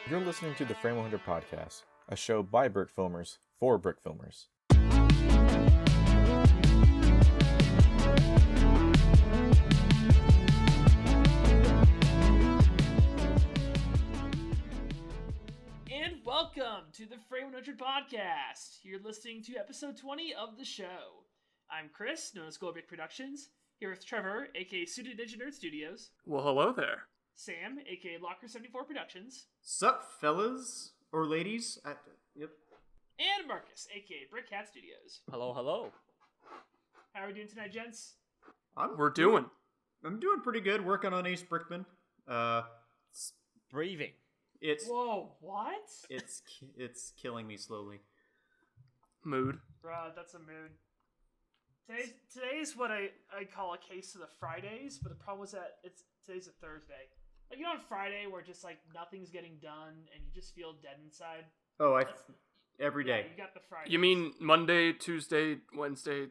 You're listening to the Frame100 podcast, a show by Brickfilmers for Brickfilmers. And welcome to the Frame100 podcast. You're listening to episode 20 of the show. I'm Chris, known as Brick Productions, here with Trevor, aka Suited Ninja Nerd Studios. Well, hello there. Sam, aka Locker74 Productions. Sup, fellas or ladies? Yep. And Marcus, aka Brickcat Studios. Hello. How are we doing tonight, gents? I'm doing pretty good. Working on Ace Brickman. Breathing. It's Whoa, what? it's killing me slowly. Mood. Bruh, that's a mood. Today's what I call a case of the Fridays, but the problem is that today's a Thursday. Like, you know, on Friday where just like nothing's getting done and you just feel dead inside. Oh, every day. Yeah, you got the Friday. You mean Monday, Tuesday, Wednesday,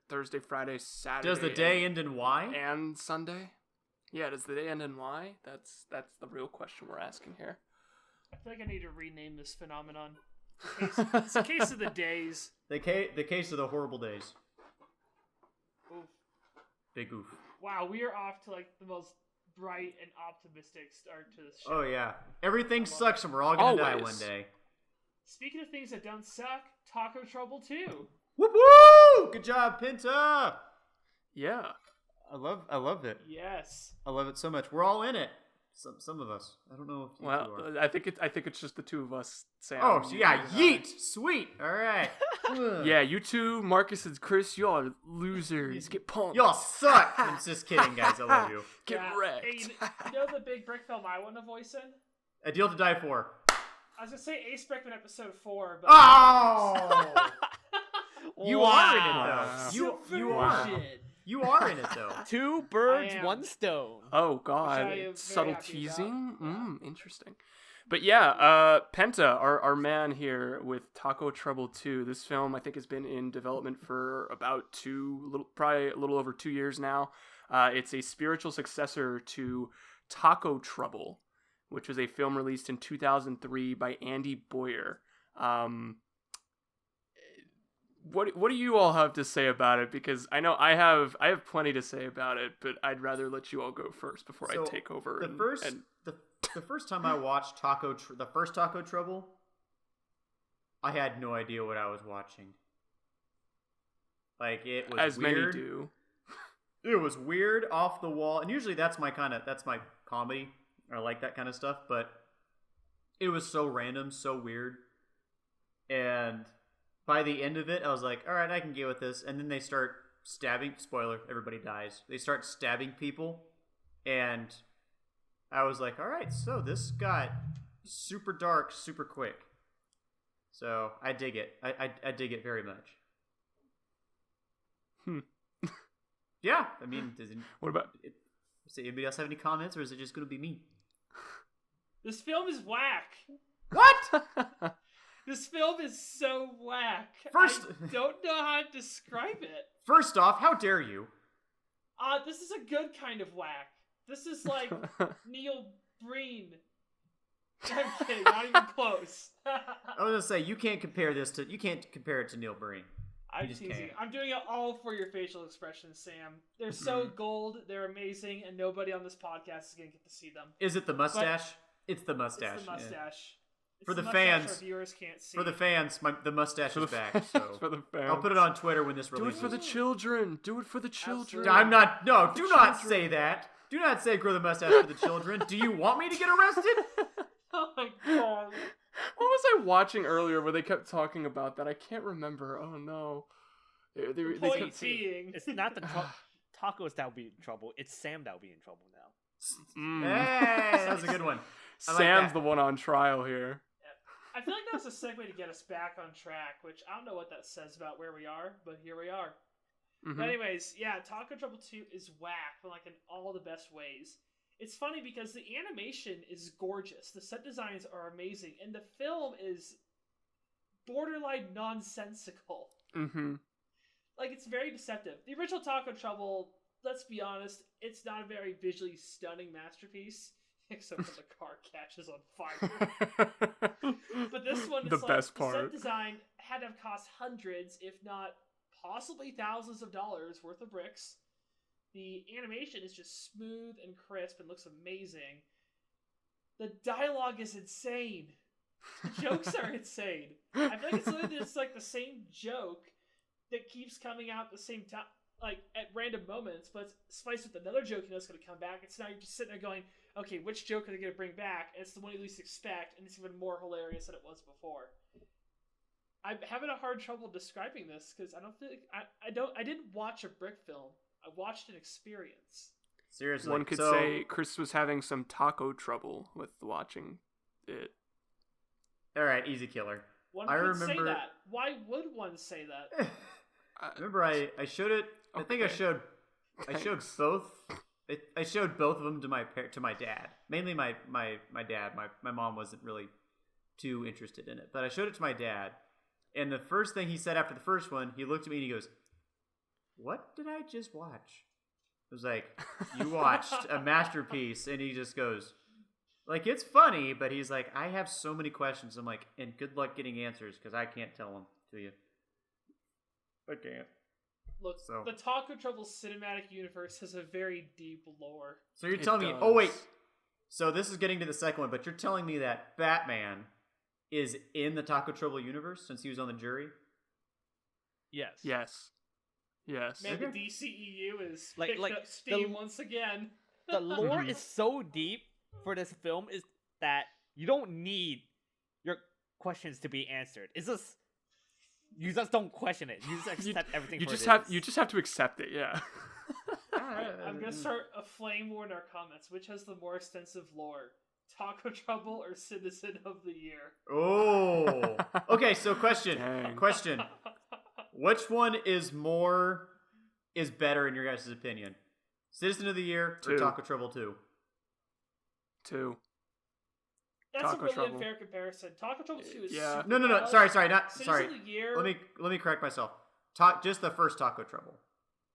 Thursday, Friday, Saturday? Does the day end in Y? And Sunday? Yeah, does the day end in Y? That's the real question we're asking here. I feel like I need to rename this phenomenon. It's a case of the days. The case of the horrible days. Oof. Big oof. Wow, we are off to like the most bright and optimistic start to this show. Oh yeah. Everything sucks and we're all gonna die Always. one day. Speaking of things that don't suck, Taco Trouble 2. Whoop woo! Good job, Pinta! Yeah. I love it. Yes. I love it so much. We're all in it. Some of us. I don't know if you two Well, are. I think it's just the two of us, Sam. Oh, so yeah, yeet! Sweet! Alright. Yeah, you two, Marcus and Chris, y'all are losers. Get punked. Y'all suck! I'm just kidding, guys. I love you. Get Yeah. wrecked. Hey, you know the big brick film I want to voice in? A Deal to Die For. I was going to say Ace Brickman episode 4, but... Oh! You are in it, though. Subversion. You are in it, though. Two birds, I am. one stone. Oh Which God, I am very subtle happy teasing. about. Interesting. But yeah, Penta, our man here with Taco Trouble 2. This film I think has been in development for about probably a little over 2 years now. It's a spiritual successor to Taco Trouble, which was a film released in 2003 by Andy Boyer. What do you all have to say about it? Because I know I have plenty to say about it, but I'd rather let you all go first before I take over. The first time I watched the first Taco Trouble, I had no idea what I was watching. Like, it was as weird. many do. It was weird, off the wall, and usually that's my comedy. I like that kind of stuff, but it was so random, so weird, and by the end of it, I was like, all right, I can get with this. And then they start stabbing. Spoiler, everybody dies. They start stabbing people. And I was like, all right, so this got super dark, super quick. So I dig it. I dig it very much. Yeah, I mean, What about... Does anybody else have any comments, or is it just going to be me? This film is whack. What? This film is so whack. First- I don't know how to describe it. First off, how dare you? This is a good kind of whack. This is like Neil Breen. I'm kidding, not even close. I was going to say, you can't compare it to Neil Breen. I'm just teasing. can't. I'm doing it all for your facial expressions, Sam. They're so gold, they're amazing, and nobody on this podcast is going to get to see them. Is it the mustache? It's the mustache. It's the mustache. Yeah. It's For the mustache fans. our viewers can't see. For the fans, the mustache is back. So for the fans. I'll put it on Twitter when this Do it releases. for the children. Do it for the children. Absolutely. I'm not. No, do not children. say that. Do not say grow the mustache for the children. Do you want me to get arrested? Oh my god. What was I watching earlier where they kept talking about that? I can't remember. Oh no. They Point kept saying... being. It's not the tacos that will be in trouble. It's Sam that will be in trouble now. Hey, that was a good one. I like Sam's that. the one on trial here. I feel like that was a segue to get us back on track, which I don't know what that says about where we are, but here we are. Mhm. But anyways, yeah, Taco Trouble 2 is whack, but like in all the best ways. It's funny because the animation is gorgeous, the set designs are amazing, and the film is borderline nonsensical. Mm-hmm. Like, it's very deceptive. The original Taco Trouble, let's be honest, it's not a very visually stunning masterpiece. except for the car catches on fire. But this one, the it's best the set part. design had to have cost hundreds, if not possibly thousands of dollars worth of bricks. The animation is just smooth and crisp and looks amazing. The dialogue is insane. The jokes are insane. I feel like it's literally just like the same joke that keeps coming out at the same time, like at random moments, but it's spiced with another joke you know it's going to come back. It's now you're just sitting there going, okay, which joke are they going to bring back? And it's the one you least expect, and it's even more hilarious than it was before. I'm having a hard trouble describing this because I don't think I didn't watch a brick film. I watched an experience. Seriously, One could say Chris was having some taco trouble with watching it. All right, easy killer. One I could remember... say that. Why would one say that? Remember, I showed it. I think I showed both. I showed both of them to my dad. Mainly my dad. My mom wasn't really too interested in it, but I showed it to my dad. And the first thing he said after the first one, he looked at me and he goes, "What did I just watch?" I was like, "You watched a masterpiece," and he just goes, like, it's funny, but he's like, "I have so many questions." I'm like, and good luck getting answers because I can't tell them to you. I can't. Look, the Taco Trouble cinematic universe has a very deep lore. So you're telling me? Oh wait. So this is getting to the second one, but you're telling me that Batman is in the Taco Trouble universe since he was on the jury? Yes. Yes. Man, the DCEU is Like picked up steam once again. The lore is so deep for this film is that you don't need your questions to be answered. It's just you just don't question it. You just accept everything. You just have to accept it. Yeah. I'm gonna start a flame war in our comments. Which has the more extensive lore, Taco Trouble or Citizen of the Year? Oh. Okay. So question. Which one is better in your guys' opinion? Citizen of the Year or Taco Trouble 2? 2. That's Taco a really Trouble. unfair comparison. Taco Trouble 2 is Yeah. super No. bad. Sorry. Citizen of the Year. Let me correct myself. Just the first Taco Trouble.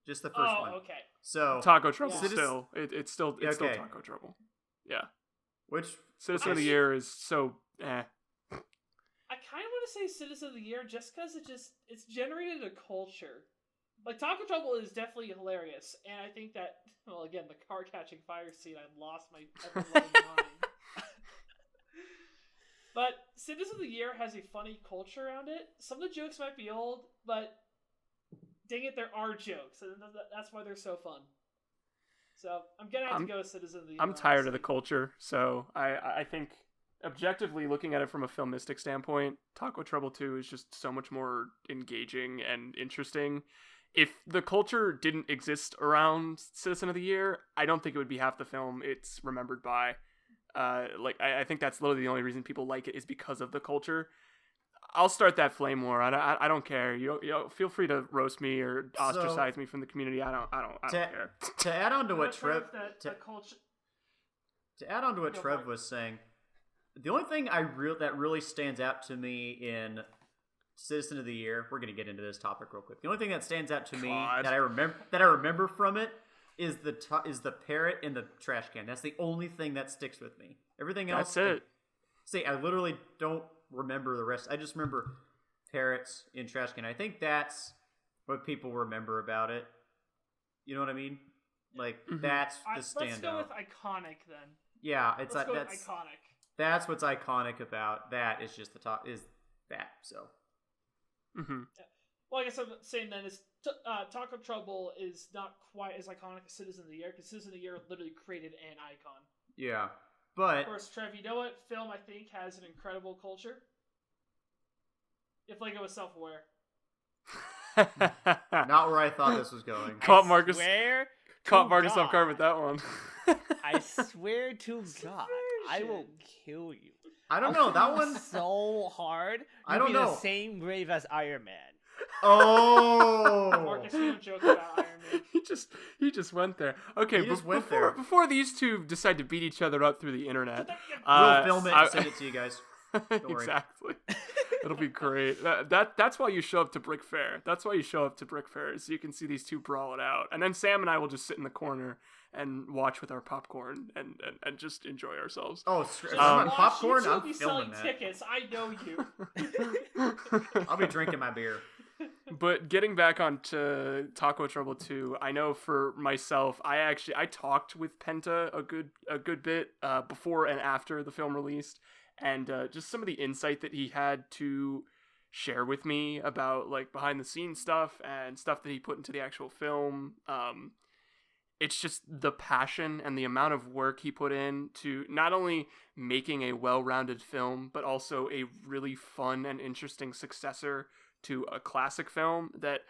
Just the first one. Oh, okay. So Taco Trouble Yeah. still. It's still Taco Trouble. Yeah. which Citizen of the Year is so eh. I kind of want to say Citizen of the Year just because it's generated a culture. Like, Taco Trouble is definitely hilarious, and I think that, well, again, the car catching fire scene, I lost my ever-loving mind. But Citizen of the Year has a funny culture around it. Some of the jokes might be old, but dang it, there are jokes, and that's why they're so fun. So I'm gonna have to go with Citizen of the Year. I'm tired of the culture, so I think objectively looking at it from a filmistic standpoint, Taco Trouble 2 is just so much more engaging and interesting. If the culture didn't exist around Citizen of the Year, I don't think it would be half the film it's remembered by. I think that's literally the only reason people like it is because of the culture. I'll start that flame war. I don't care. You feel free to roast me or ostracize me from the community. I don't care. To add on to what Trev Trev was saying, the only thing that really stands out to me in Citizen of the Year, we're gonna get into this topic real quick. The only thing that stands out to me that I remember from it is the parrot in the trash can. That's the only thing that sticks with me. Everything else, that's it. I literally don't remember the rest. I just remember parrots in trash can. I think that's what people remember about it. You know what I mean? Like that's the standout. Let's go with iconic then. Yeah, Let's go with iconic. That's what's iconic about that. Is just the top is that. So. Mm-hmm. Well, I guess I'm saying then is Taco Trouble is not quite as iconic as Citizen of the Year because Citizen of the Year literally created an icon. Yeah, but of course, Trev, you know what film I think has an incredible culture? If Lego was self-aware. Not where I thought this was going. Caught Marcus off guard with that one. I swear to God, I will kill you. I don't know that one so hard. I don't know. The same brave as Iron Man. Oh, Marcus, you don't joke about Iron Man. He just went there. Okay, before these two decide to beat each other up through the internet, we'll film it and send it to you guys. worry. Exactly. It'll be great. That's why you show up to Brick Fair. That's why you show up to Brick Fair, so you can see these two brawl it out. And then Sam and I will just sit in the corner and watch with our popcorn and just enjoy ourselves. Oh, Just on watch, popcorn, you two I'm be filming selling that. tickets. I know you. I'll be drinking my beer. But getting back onto Taco Trouble 2, I know for myself, I talked with Penta a good bit before and after the film released, and just some of the insight that he had to share with me about like behind the scenes stuff and stuff that he put into the actual film. It's just the passion and the amount of work he put in to not only making a well-rounded film, but also a really fun and interesting successor to a classic film that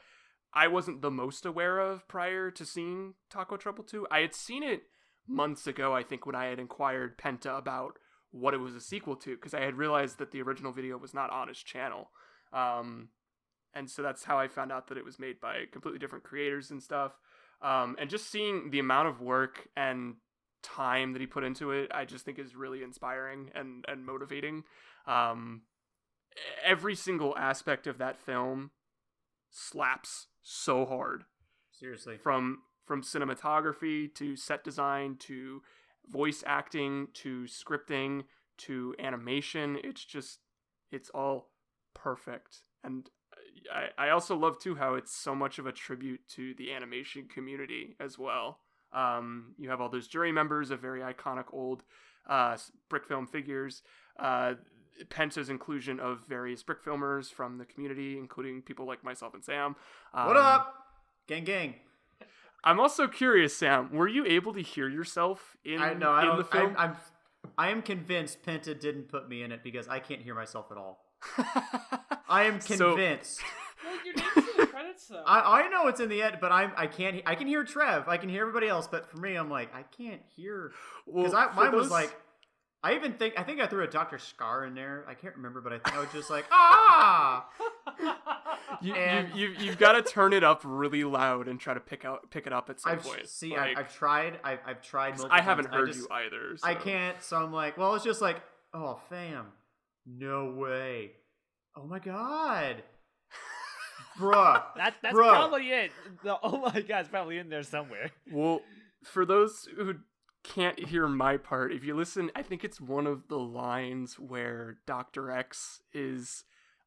I wasn't the most aware of prior to seeing Taco Trouble 2. I had seen it months ago, I think, when I had inquired Penta about what it was a sequel to, because I had realized that the original video was not on his channel. And so that's how I found out that it was made by completely different creators and stuff. And just seeing the amount of work and time that he put into it, I just think is really inspiring and motivating. Every single aspect of that film slaps so hard. Seriously. From cinematography to set design to voice acting to scripting to animation, it's all perfect. And I also love too how it's so much of a tribute to the animation community as well. You have all those jury members of very iconic old brick film figures. Penta's inclusion of various brick filmers from the community, including people like myself and Sam. What up? Gang, gang. I'm also curious, Sam, were you able to hear yourself in the film? I am convinced Penta didn't put me in it because I can't hear myself at all. I am convinced. Well, your name's in the credits though. I know it's in the end, but I can hear Trev. I can hear everybody else, but for me, I'm like, I can't hear. Because mine was like, I think I threw a Dr. Scar in there. I can't remember, but I think I was just like, ah! You've got to turn it up really loud and try to pick it up at some point. I've tried. I've tried multiple I haven't times. heard you either. So. I can't, so I'm like, well, it's just like, oh, fam. No way. Oh my god. Bruh. That's probably it. The oh my god is probably in there somewhere. Well, for those who can't hear my part, if you listen, I think it's one of the lines where Dr. X is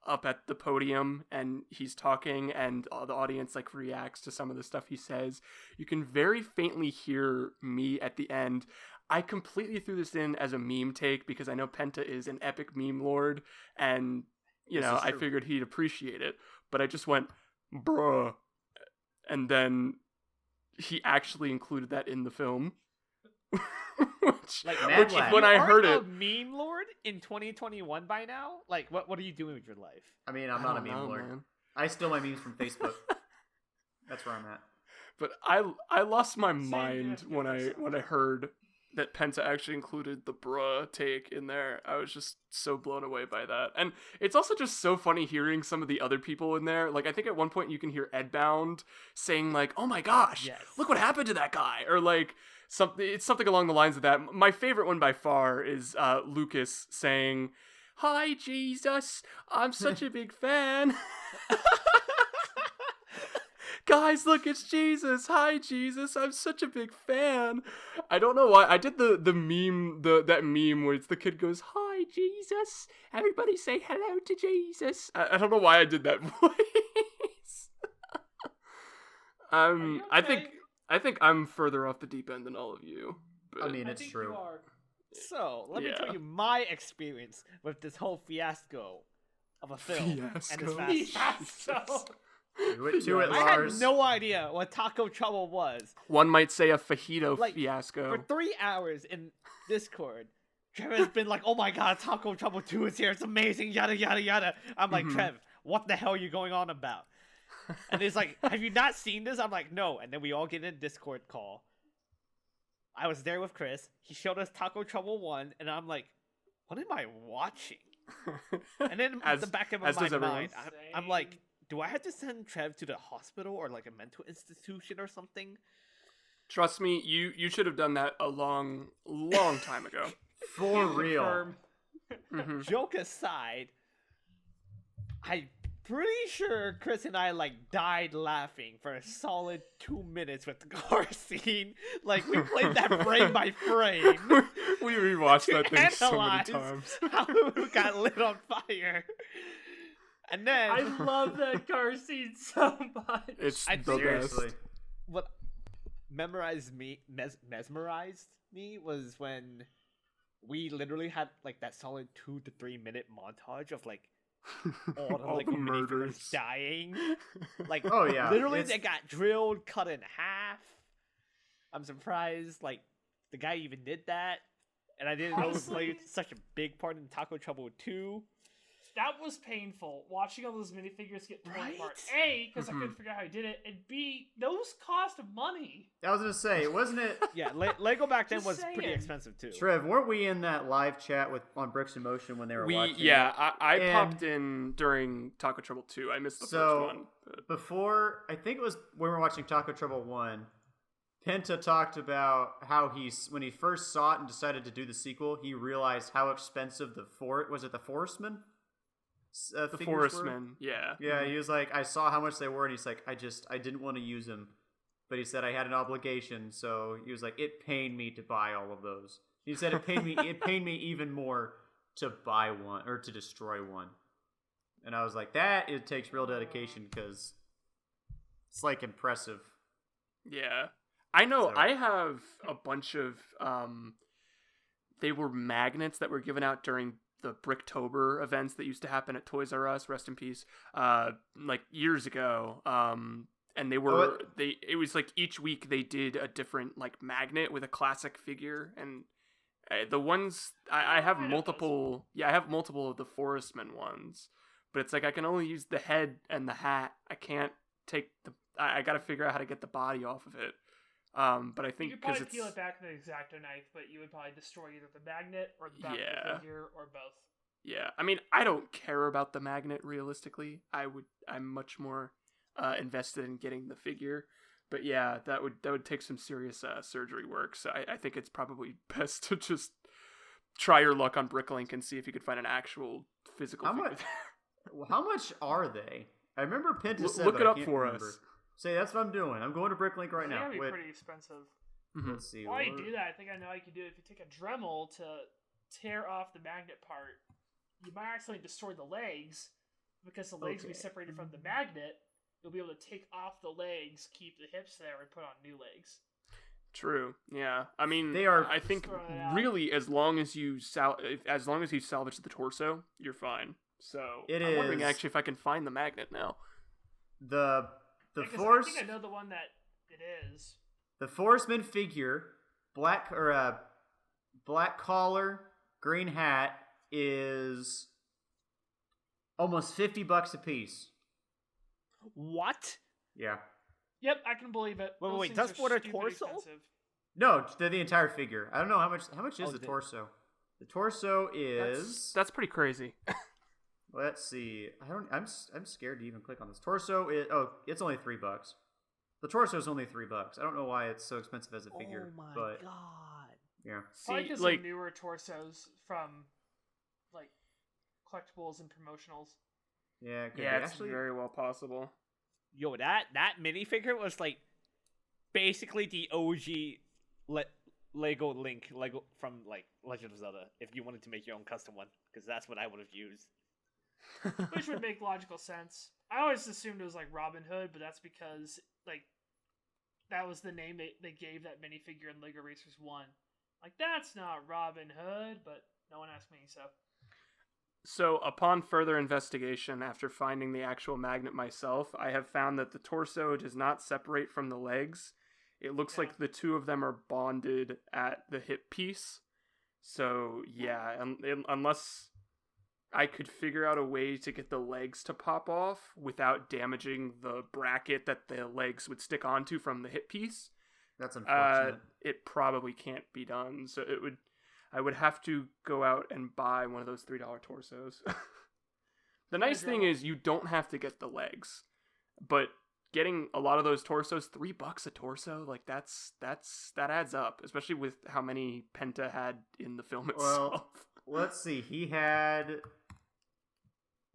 up at the podium and he's talking and the audience like reacts to some of the stuff he says. You can very faintly hear me at the end. I completely threw this in as a meme take because I know Penta is an epic meme lord and, you know, I figured he'd appreciate it. But I just went, bruh. And then he actually included that in the film. When I heard it, a meme lord in 2021 by now. Like, what are you doing with your life? I mean, I'm not a meme lord. Man. I steal my memes from Facebook. That's where I'm at. But I lost my mind when I heard that Penta actually included the bruh take in there. I was just so blown away by that. And it's also just so funny hearing some of the other people in there. Like, I think at one point you can hear Edbound saying like, oh my gosh, yes, look what happened to that guy. Or like, something along the lines of that. My favorite one by far is Lucas saying, hi, Jesus, I'm such a big fan. Guys, look, it's Jesus. Hi, Jesus. I'm such a big fan. I don't know why. I did the meme, that meme where it's the kid goes, hi, Jesus. Everybody say hello to Jesus. I don't know why I did that voice. Okay? I think I'm further off the deep end than all of you. But... I mean, it's true. So, let me tell you my experience with this whole fiasco of a film. And this fiasco. To it, Lars. I had no idea what Taco Trouble was. One might say a fajito fiasco. For 3 hours in Discord, Trevor's been like, oh my god, Taco Trouble 2 is here, it's amazing, yada yada yada. I'm like, Trev, what the hell are you going on about? And he's like, have you not seen this? I'm like, no. And then we all get in a Discord call. I was there with Chris. He showed us Taco Trouble 1, and I'm like, what am I watching? And then in the back of my mind, I'm like, do I have to send Trev to the hospital or like a mental institution or something? Trust me, you should have done that a long time ago. For real. Mhm. Joke aside, I'm pretty sure Chris and I died laughing for a solid 2 minutes with the car scene. Like we played that frame by frame. We rewatched to that thing so many analyze times. how it got lit on fire. And then I love that car scene so much. It's I the think- Seriously. best. what mesmerized me was when we literally had that solid 2 to 3 minute montage of all the the minifigures murders. dying. Oh, yeah, literally it's- they got drilled, cut in half. I'm surprised the guy even did that, and I didn't know it Honestly- played such a big part in Taco Trouble 2. That was painful, watching all those minifigures get torn Right? apart. A, because I Mhm. couldn't figure out how he did it, and B, those cost money. I was gonna say, wasn't it? Yeah, Lego back then Just was pretty saying. expensive too. Trev, weren't we in that live chat on Bricks in Motion when they were watching? I And- popped in during Taco Trouble 2. I missed the So- first one. But... Before, I think it was when we were watching Taco Trouble 1, Penta talked about how when he first saw it and decided to do the sequel, he realized how expensive the Forestman? The figures were? Forestman, yeah. Yeah, he was like, I saw how much they were, and he's like, I didn't want to use them. But he said I had an obligation, so he was like, it pained me to buy all of those. He said it pained me even more to buy one, or to destroy one. And I was like, it takes real dedication, because it's impressive. Yeah. I know So- I have a bunch of they were magnets that were given out during the Bricktober events that used to happen at Toys R Us, rest in peace. Years ago. And they were it was each week they did a different magnet with a classic figure, and the ones I have I know those. multiple. Yeah, I have multiple of the Forestman ones, but it's I can only use the head and the hat. I can't take the. I got to figure out how to get the body off of it. But I You think could because probably it's peel it back with an X-Acto knife, but you would probably destroy either the magnet or the back of Yeah. the figure, or both. yeah. I mean, I don't care about the magnet realistically. I'm much more invested in getting the figure. But yeah, that would take some serious surgery work. So I think it's probably best to just try your luck on Bricklink and see if you could find an actual physical How figure. much? How much are they? I remember Penta said, Look but it I up can't for remember. us. Say that's what I'm doing. I'm going to Bricklink right It's now. gonna be Wait, pretty expensive. Mhm. let's see. While you what- do that, I think I know how you can do it. If you take a Dremel to tear off the magnet part, you might accidentally destroy the legs, because the legs will be Okay. separated from the magnet. You'll be able to take off the legs, keep the hips there, and put on new legs. True. Yeah. I mean, They are- I think Throw it out. really as long as you salvage the torso, you're fine. So It I'm wondering is- actually if I can find the magnet now. the Because force I think I know the one that it is. the Forestman figure, black collar, green hat is almost $50 a piece. What? Yeah. Yep, I can believe it. Wait, Those wait, things that's are for the stupid torso? expensive. No, they're the entire figure. I don't know how much is Oh, the the- torso. The torso is That's pretty crazy. let's see. I'm scared to even click on this. Torso is it's only $3. The torso is only $3. I don't know why it's so expensive as a figure, Oh my but god. yeah. Probably See, because like of newer torsos from collectibles and promotionals. Yeah, it could yeah, be. it's Actually, very well possible. Yo, that minifigure was basically the OG Lego from Legend of Zelda. If you wanted to make your own custom one, because that's what I would have used. Which would make logical sense. I always assumed it was Robin Hood, but that's because that was the name they gave that minifigure in Lego Racers 1. That's not Robin Hood, but no one asked me, so. So, upon further investigation, after finding the actual magnet myself, I have found that the torso does not separate from the legs. It looks Yeah. like the two of them are bonded at the hip piece. So, yeah, unless I could figure out a way to get the legs to pop off without damaging the bracket that the legs would stick onto from the hip piece, that's unfortunate. it probably can't be done. So I would have to go out and buy one of those $3 torsos. The nice thing is you don't have to get the legs, but getting a lot of those torsos, $3 a torso, that adds up, especially with how many Penta had in the film itself. let's see. He had.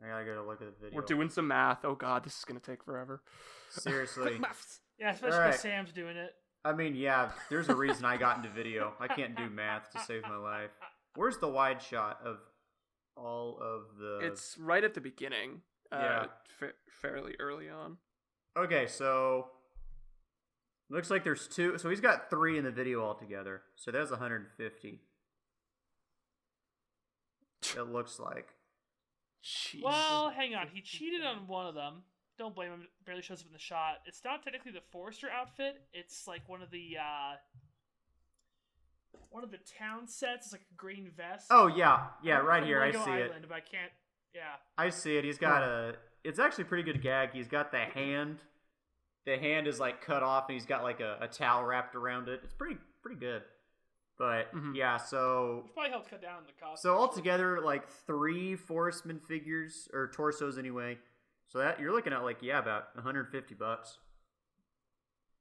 I gotta go look at the video. We're doing some math. Oh god, this is gonna take forever. Seriously. Quick maths. Yeah, especially Alright. because Sam's doing it. I mean, yeah. There's a reason I got into video. I can't do math to save my life. Where's the wide shot of all of the? It's right at the beginning. Yeah. Fairly early on. Okay, so looks like there's 2. So he's got 3 in the video altogether. So that's 150. It looks like. Jeez. Well, hang on. He cheated on one of them. Don't blame him. It barely shows up in the shot. It's not technically the Forester outfit. It's like one of the town sets. It's like a green vest. Oh yeah, right From here. I Lego see Island, it. But I can't. Yeah. I see it. He's got a. It's actually a pretty good gag. He's got the hand. The hand is like cut off, and he's got like a towel wrapped around it. It's pretty good. But yeah, so Which probably helped cut down on the cost. so altogether like 3 Forestman figures or torsos anyway. So that you're looking at like about $150 plus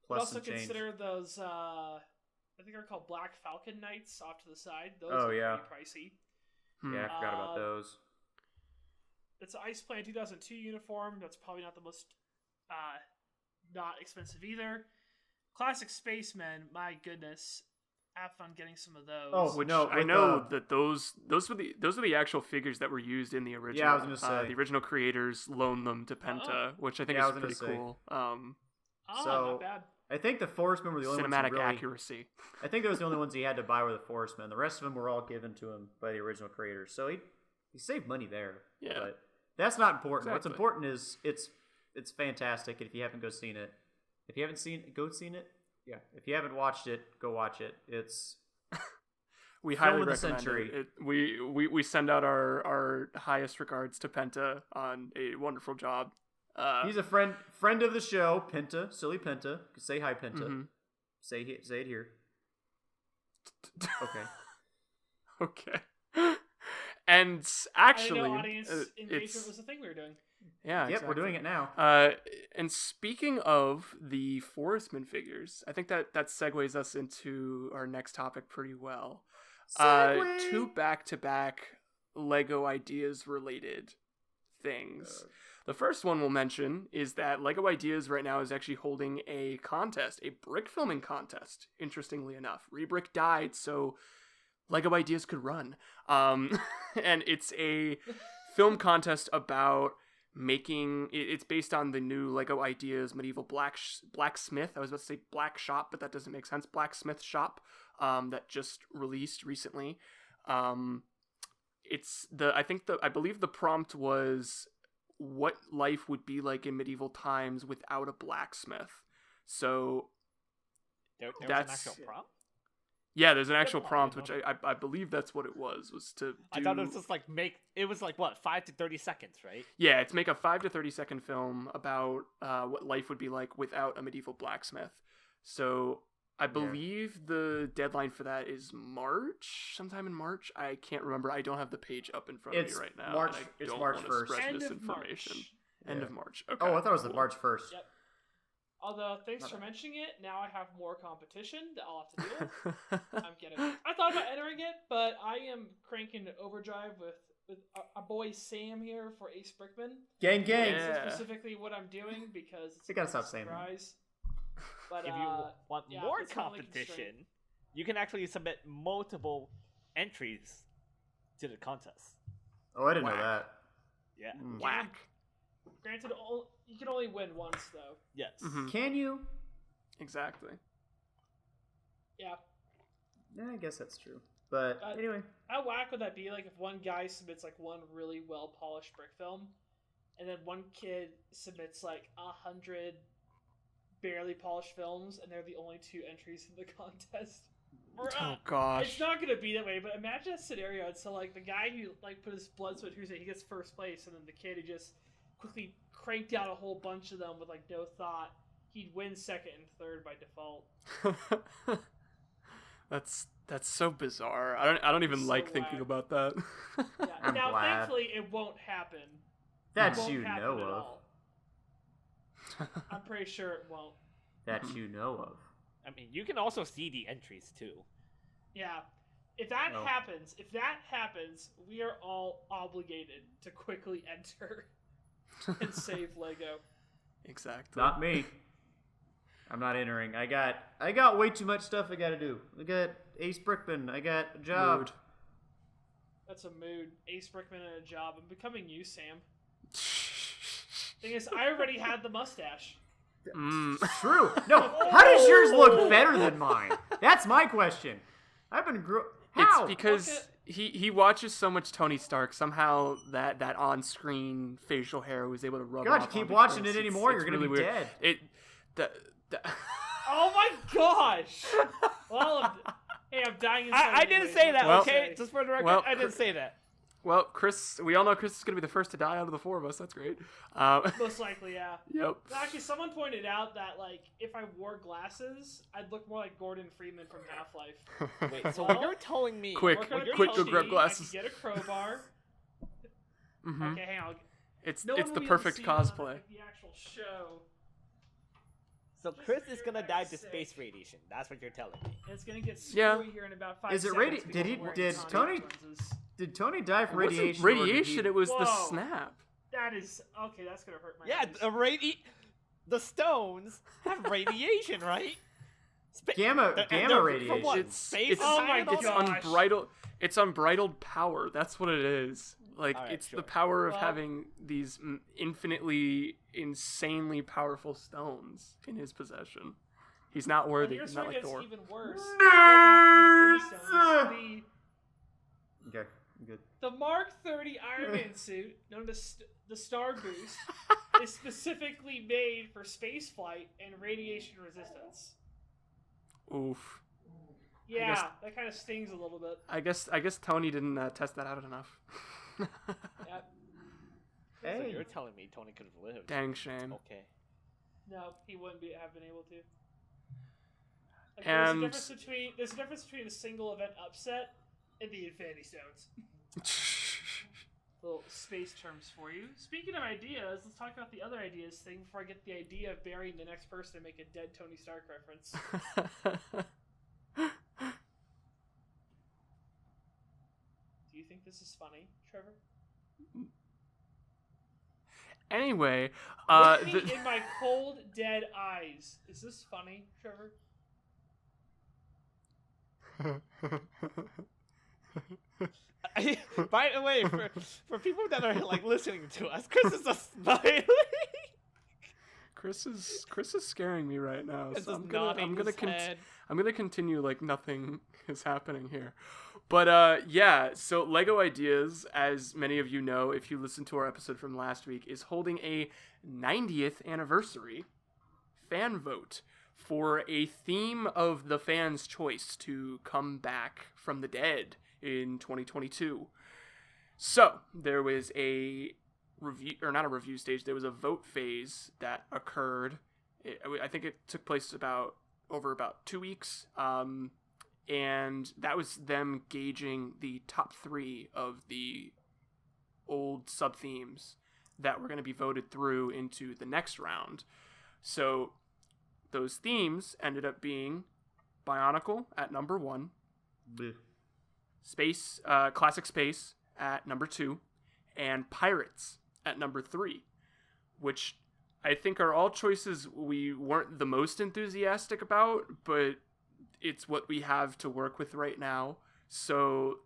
But also some change. consider those. I think they're called Black Falcon Knights off to the side. Those Oh, are yeah. pretty pricey. Yeah, I forgot about those. It's an Ice Plan 2002 uniform. That's probably not the most not expensive either. Classic Spacemen. My goodness, have fun getting some of those. Oh, Which no, I with, know that those were the actual figures that were used in the original. Yeah, I was gonna say. The original creators loaned them to Penta, which I think Yeah, I is was pretty gonna say. cool. Oh, so- not bad. I think the Forestmen were the only ones Cinematic who really, accuracy. I think those were the only ones he had to buy were the Forestmen. The rest of them were all given to him by the original creators. So he saved money there. Yeah. But that's not important. What's Exactly. important is it's fantastic. And if you haven't seen it, Yeah. If you haven't watched it, go watch it. It's We Film highly of the recommend century. it. We send out our highest regards to Penta on a wonderful job. he's a friend of the show, Penta, silly Penta. Say hi, Penta. Mhm. Say it here. Okay. Okay. And actually, I didn't know audience engagement it's was the thing we were doing. yeah. Yep, we're doing it now. And speaking of the Forestman figures, I think that segues us into our next topic pretty well. Segue! 2 back-to-back Lego Ideas related things. The first one we'll mention is that Lego Ideas right now is actually holding a contest, a brick filming contest, interestingly enough. Rebrick died, so Lego Ideas could run. And it's a film contest about making, it's based on the new Lego Ideas medieval blacksmith. I was about to say black shop, but that doesn't make sense. Blacksmith shop that just released recently. I believe the prompt was what life would be like in medieval times without a blacksmith. So There was an That's- actual prompt? yeah, there's an actual Oh, prompt, I which didn't I believe that's what it was to do. I thought it was just like it was like what, 5 to 30 seconds, right? Yeah, it's make a 5 to 30 second film about what life would be like without a medieval blacksmith. So I believe the deadline for that is sometime in March. I can't remember. I don't have the page up in front of It's me right now. March- and I it's don't March wanna 1st. spread End of misinformation. March. End Yeah. of March. Okay. Oh, I thought it was the cool. March 1st. Yep. Although, thanks for mentioning it, now I have more competition that I'll have to deal with. I'm kidding. I thought about entering it, but I am cranking overdrive with our boy Sam here for Ace Brickman. Gang. Yeah. This is specifically what I'm doing because it's You gotta a stop saying that. surprise. But If you want yeah, more it's my only competition, you can actually submit multiple entries to the contest. Oh, I didn't know Whack. that. Yeah. Mm. Whack. Granted, you can only win once though. Yes. Mhm. Can you? Exactly. Yeah. Yeah, I guess that's true. But anyway, How whack would that be? Like if one guy submits like one really well polished brick film, and then one kid submits like 100 barely polished films, and they're the only 2 entries in the contest. Oh Bruh. gosh. It's not gonna be that way, but imagine a scenario. It's so like the guy who like put his blood, sweat, tears in, he gets first place, and then the kid who just quickly cranked out a whole bunch of them with like no thought, he'd win second and third by default. That's so bizarre. I don't even So like thinking whack. about that. Yeah. I'm now, glad. thankfully, it won't happen. that It won't you happen know at of. all. I'm pretty sure it won't. That you know of. I mean, you can also see the entries too. Yeah. If that No. happens, we are all obligated to quickly enter and save Lego. Exactly. Not me. I'm not entering. I got way too much stuff I gotta do. I got Ace Brickman. I got a job. Mood. That's a mood. Ace Brickman and a job. I'm becoming you, Sam. Thing is, I already had the mustache. True. No. How does yours look better than mine? That's my question. I've been How? It's because he watches so much Tony Stark. Somehow that on-screen facial hair was able to rub God, off. you keep onto watching Chris. it anymore, It's you're gonna really be weird. dead. Oh my gosh! Well, hey, I'm dying inside. I didn't say that, Well- okay? Just for the record, well, I didn't say that. Well, Chris, we all know Chris is going to be the first to die out of the four of us. That's great. Most likely, yeah. Yep. Actually, someone pointed out that, like, if I wore glasses, I'd look more like Gordon Freeman from Half-Life. Wait, so Well, you're telling me... Quick, We're gonna quick, tell go grab me glasses. I can get a crowbar. Mhm. Okay, hang on. It's No one it's will the be able to perfect see it on, cosplay. like, the actual show. So Chris is gonna die to space radiation. That's what you're telling me. And it's gonna get Yeah. screwy here in about 5 Is it seconds. radi- because did he- I'm wearing did contact Tony- lenses. Did Tony die from It wasn't radiation? or did radiation. he- It was the Whoa. snap. That is okay. That's gonna hurt my Yeah, eyes. the stones have radiation, right? Gamma and gamma they're from radiation. what? It's Space it's, Oh my and all it's that? gosh. unbridled. It's unbridled power. That's what it is. Like Alright, it's sure. the power of Well- having these infinitely, insanely powerful stones in his possession. He's not And worthy. here's He's not where like it gets Thor. even worse. Nerds! Go back to the Flintstones. Okay, I'm good. The Mark 30 Iron Man suit, known as the Star Boost, is specifically made for space flight and radiation resistance. Oof. Yeah, guess- that kind of stings a little bit. I guess Tony didn't test that out enough. Yep. So Hey. you're telling me Tony could have lived. Dang shame. Okay. No, he wouldn't have been able to. Like, And- there's a difference between a single event upset and the Infinity Stones. Little space terms for you. Speaking of ideas, let's talk about the other ideas thing before I get the idea of burying the next person and make a dead Tony Stark reference. Do you think this is funny, Trevor? Anyway, Look me in my cold, dead eyes. Is this funny, Trevor? By the way, for people that are like listening to us, Chris is just smiling. Chris is scaring me right now. Chris So is I'm gonna nodding his head. I'm gonna continue like nothing is happening here. But yeah, so Lego Ideas, as many of you know, if you listened to our episode from last week, is holding a 90th anniversary fan vote for a theme of the fans' choice to come back from the dead in 2022. So there was a review, or not a review stage, there was a vote phase that occurred. I think it took place over about 2 weeks. And that was them gauging the top 3 of the old sub-themes that were going to be voted through into the next round. So those themes ended up being Bionicle at number 1, Bleh. Space, Classic Space at number 2, and Pirates at number 3, which I think are all choices we weren't the most enthusiastic about, but it's what we have to work with right now, so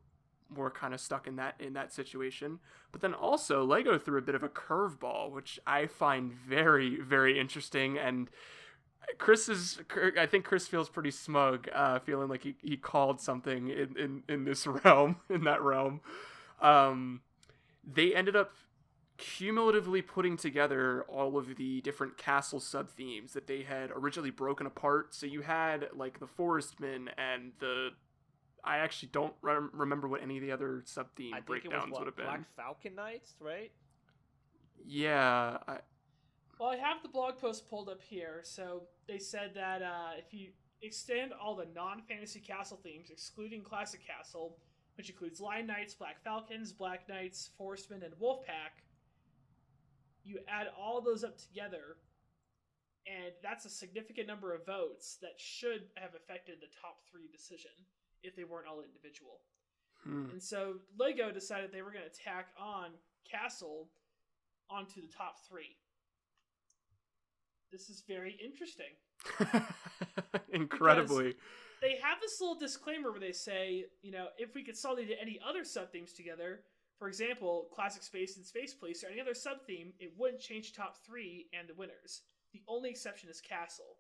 we're kind of stuck in that situation. But then also Lego threw a bit of a curveball, which I find very, very interesting, and I think Chris feels pretty smug, feeling like he called something in this realm, in that realm. They ended up cumulatively putting together all of the different castle sub-themes that they had originally broken apart. So you had like the Forestmen and I actually don't remember what any of the other sub-theme I think breakdowns it was would have been. Black Falcon Knights, right? Yeah. Well, I have the blog post pulled up here. So they said that if you extend all the non-fantasy castle themes, excluding Classic Castle, which includes Lion Knights, Black Falcons, Black Knights, Forestmen, and Wolfpack, you add all those up together, and that's a significant number of votes that should have affected the top 3 decision. if they weren't all individual. Hmm. And so Lego decided they were going to tack on Castle onto the top 3. This is very interesting. Incredibly. They have this little disclaimer where they say, if we consolidate any other sub-themes together, for example, Classic Space and Space Police or any other sub-theme, it wouldn't change top 3 and the winners. The only exception is Castle.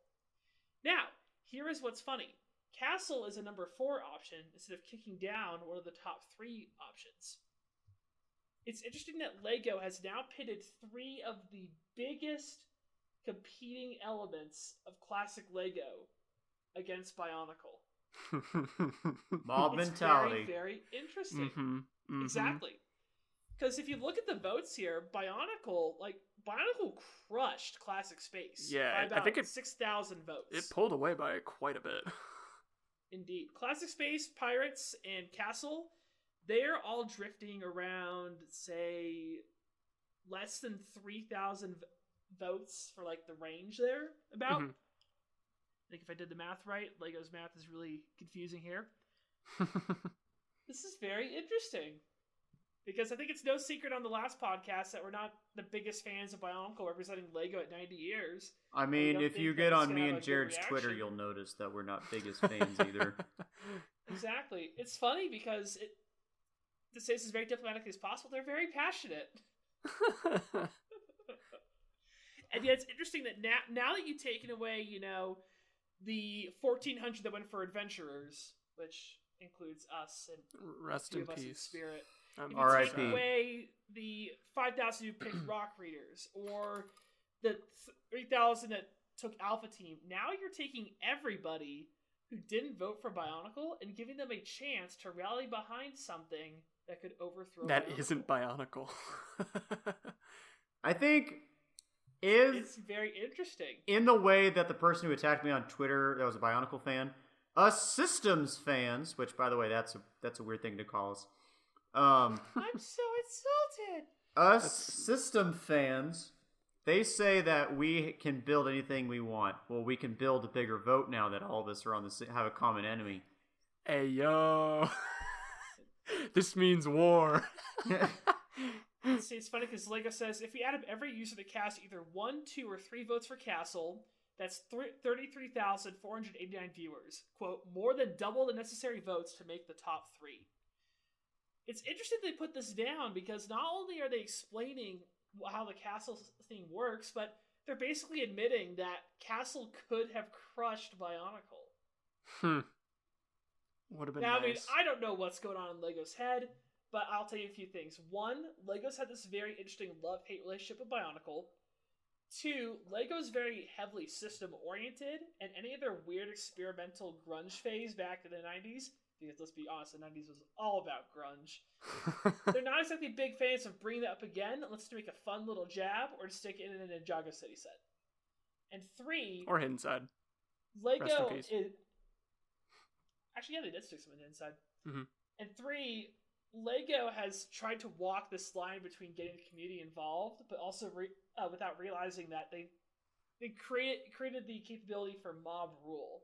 Now, here is what's funny. Castle is a number 4 option instead of kicking down one of the top 3 options. It's interesting that Lego has now pitted 3 of the biggest competing elements of classic Lego against Bionicle. Mob It's mentality. very, very interesting. Mm-hmm. Mm-hmm. Exactly. Because if you look at the votes here, Bionicle crushed Classic Space. Yeah, by about I think 6,000 votes. It pulled away by quite a bit. Indeed. Classic Space, Pirates, and Castle, they're all drifting around, say, less than 3,000 votes for, like, the range there, about. Mhm. I think if I did the math right, Lego's math is really confusing here. This is very interesting. Because I think it's no secret on the last podcast that we're not the biggest fans of Bionicle representing Lego at 90 years. I mean, don't if think you that get it's on gonna me have and a good Jared's Twitter, reaction. you'll notice that we're not biggest fans either. Exactly. It's funny because, to say this as very diplomatically as possible, they're very passionate. And yet it's interesting that now that you've taken away, the 1,400 that went for Adventurers, which includes us and Rest few in of us in peace. spirit. I'm If you R.I.P. take away the 5,000 who picked Rock Readers, or the 3,000 that took Alpha Team, now you're taking everybody who didn't vote for Bionicle and giving them a chance to rally behind something that could overthrow That Bionicle. isn't Bionicle. I think It's very interesting. in the way that the person who attacked me on Twitter that was a Bionicle fan, us Systems fans, which by the way that's a weird thing to call us. I'm so insulted. Us System fans, they say that we can build anything we want. Well, we can build a bigger vote now that all of us are on have a common enemy. Hey, yo. This means war. See, it's funny because Lego says if we add up every user that cast either 1, 2, or 3 votes for Castle, that's 33,489 viewers. Quote, more than double the necessary votes to make the top 3. It's interesting they put this down because not only are they explaining how the Castle thing works, but they're basically admitting that Castle could have crushed Bionicle. Would have been Now, nice. I mean, I don't know what's going on in Lego's head, but I'll tell you a few things. 1, Lego's had this very interesting love-hate relationship with Bionicle. 2, Lego's very heavily system-oriented, and any of their weird experimental grunge phase back in the 90s, because let's be honest, the 90s was all about grunge. They're not exactly big fans of bringing that up again, unless to make a fun little jab, or to stick it in a Ninjago City set. And 3, Or Hidden Side. Lego Rest in peace. is... Actually, yeah, they did stick some in the inside. Mhm. And 3, Lego has tried to walk this line between getting the community involved, but also without realizing that they created the capability for mob rule.